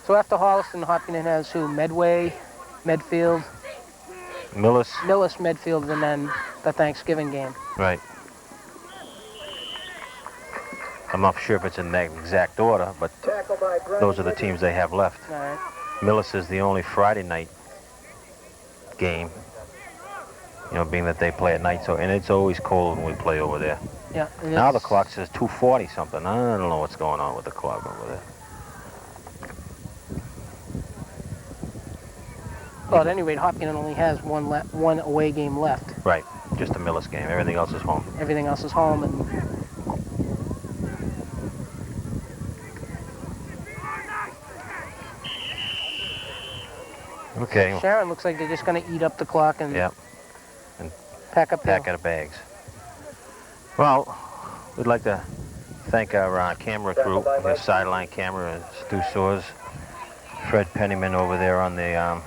So after Holliston, Hopkinton has who? Medway, Medfield, Millis, Medfield, and then the Thanksgiving game. Right. I'm not sure if it's in that exact order, but those are the teams they have left. All right. Millis is the only Friday night game, being that they play at night, and it's always cold when we play over there. Yeah. Now the clock says 2:40 something. I don't know what's going on with the clock over there. Well, at any rate, Hopkinton only has one away game left. Right, just the Millis game. Everything else is home. Everything else is home, and okay. Sharon looks like they're just going to eat up the clock and pack up their bags. Well, we'd like to thank our camera crew, the sideline camera, Stu Soers, Fred Pennyman over there on the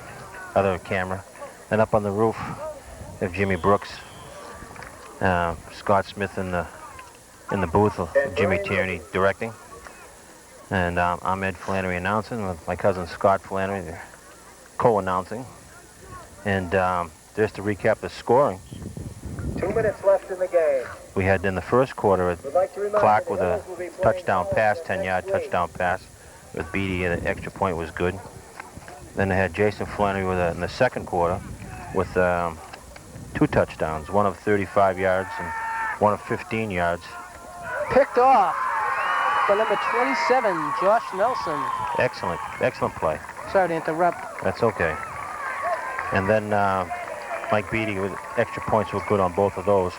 other camera, and up on the roof we have Jimmy Brooks, Scott Smith in the booth, Jimmy Tierney directing, and I'm Ed Flannery announcing with my cousin Scott Flannery co-announcing, and just to recap the scoring. 2 minutes left in the game. We had in the first quarter Clark with a touchdown pass, 10-yard touchdown pass with Beattie, and the extra point was good. Then they had Jason Flannery in the second quarter with 2 touchdowns, one of 35 yards and one of 15 yards. Picked off by number 27, Josh Nelson. Excellent play. Sorry to interrupt. That's okay. And then Mike Beattie with extra points were good on both of those.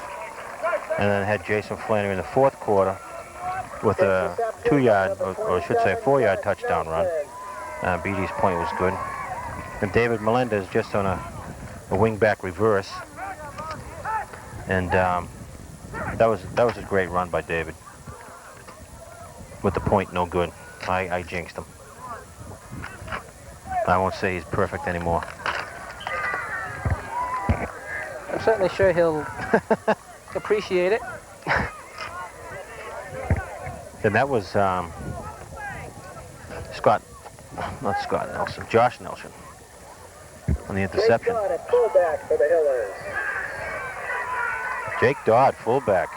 And then had Jason Flannery in the fourth quarter with a 2-yard, or I should say 4-yard touchdown run. Beattie's point was good. And David Melendez just on a wing-back reverse. And that was a great run by David. With the point no good. I jinxed him. I won't say he's perfect anymore. I'm certainly sure he'll appreciate it. And that was Josh Nelson on the interception. Jake Dodd at fullback for the Hillers. Jake Dodd, fullback.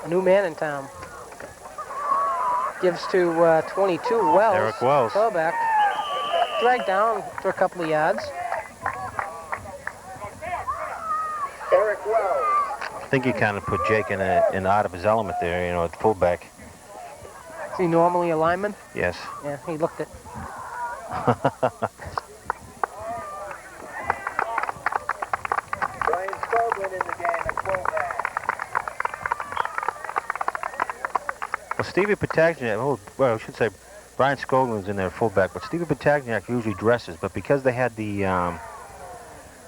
A new man in town. Gives to 22, Wells. Eric Wells. Fullback. dragged down for a couple of yards. Eric Wells. I think he kind of put Jake in out of his element there, you know, at fullback. Is he normally a lineman? Yes. Yeah, he looked it. Brian Scoglin in the game at fullback. Well, Stevie Patagniak, well, I should say Brian Scoglin's in there at fullback, but Stevie Patagniak usually dresses, but because they had the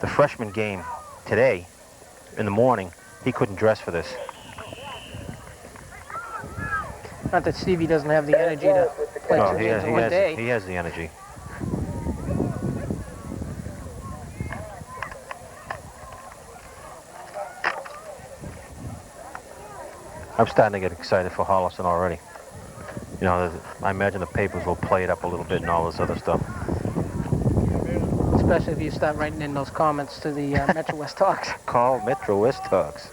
freshman game today in the morning, he couldn't dress for this. Not that Stevie doesn't have the energy to play No, two games in one day. he has the energy. I'm starting to get excited for Holliston already. You know, I imagine the papers will play it up a little bit and all this other stuff. Especially if you start writing in those comments to the Metro West Talks. Call Metro West Talks.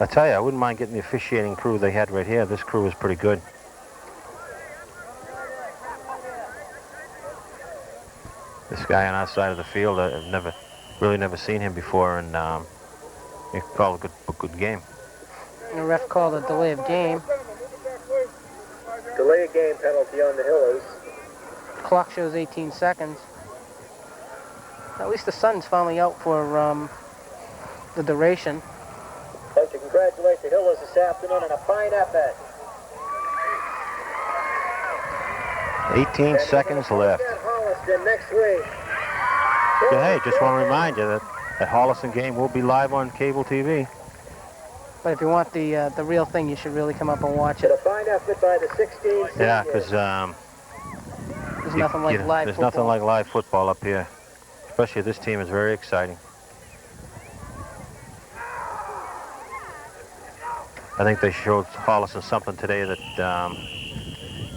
I tell you, I wouldn't mind getting the officiating crew they had right here. This crew is pretty good. This guy on our side of the field, I've really never seen him before, and he called a good game. The ref called a delay of game. Delay of game penalty on the Hillers. Clock shows 18 seconds. At least the sun's finally out for the duration. I'd like to congratulate the Hillers this afternoon on a fine effort. 18 seconds left. Holliston next week. Yeah, hey, just want to remind you that that Holliston game will be live on cable TV. But if you want the real thing, you should really come up and watch And it. a fine effort by the 16 seniors. Yeah, because There's nothing like live there's football. nothing like live football up here. Especially this team is very exciting. I think they showed Holliston something today that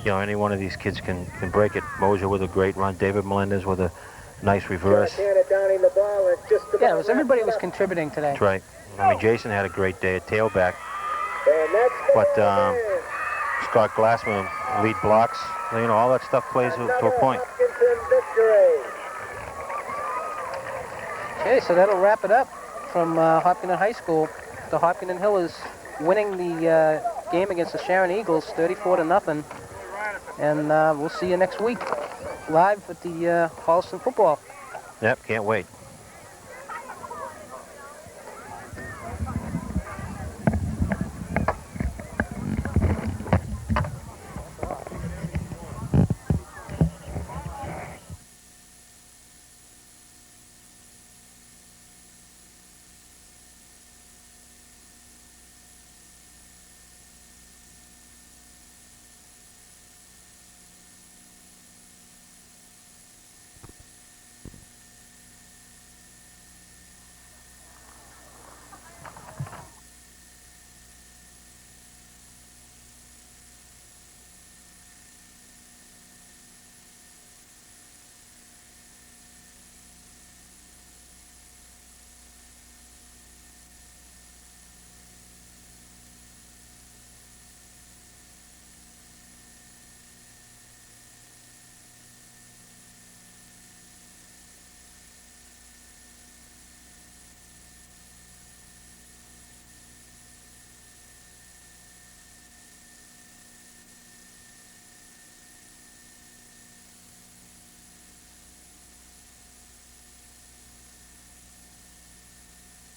you know, any one of these kids can break it. Mosier with a great run, David Melendez with a nice reverse. Yeah, Yeah, it was everybody was contributing today. That's right. I mean, Jason had a great day at tailback, And that's but Scott Glassman lead blocks. You know, all that stuff plays to a point. Hopkinton victory. Okay, so that'll wrap it up from Hopkinton High School. The Hopkinton Hillers winning the game against the Sharon Eagles, 34-0. And we'll see you next week live at the Holliston football. Yep, can't wait.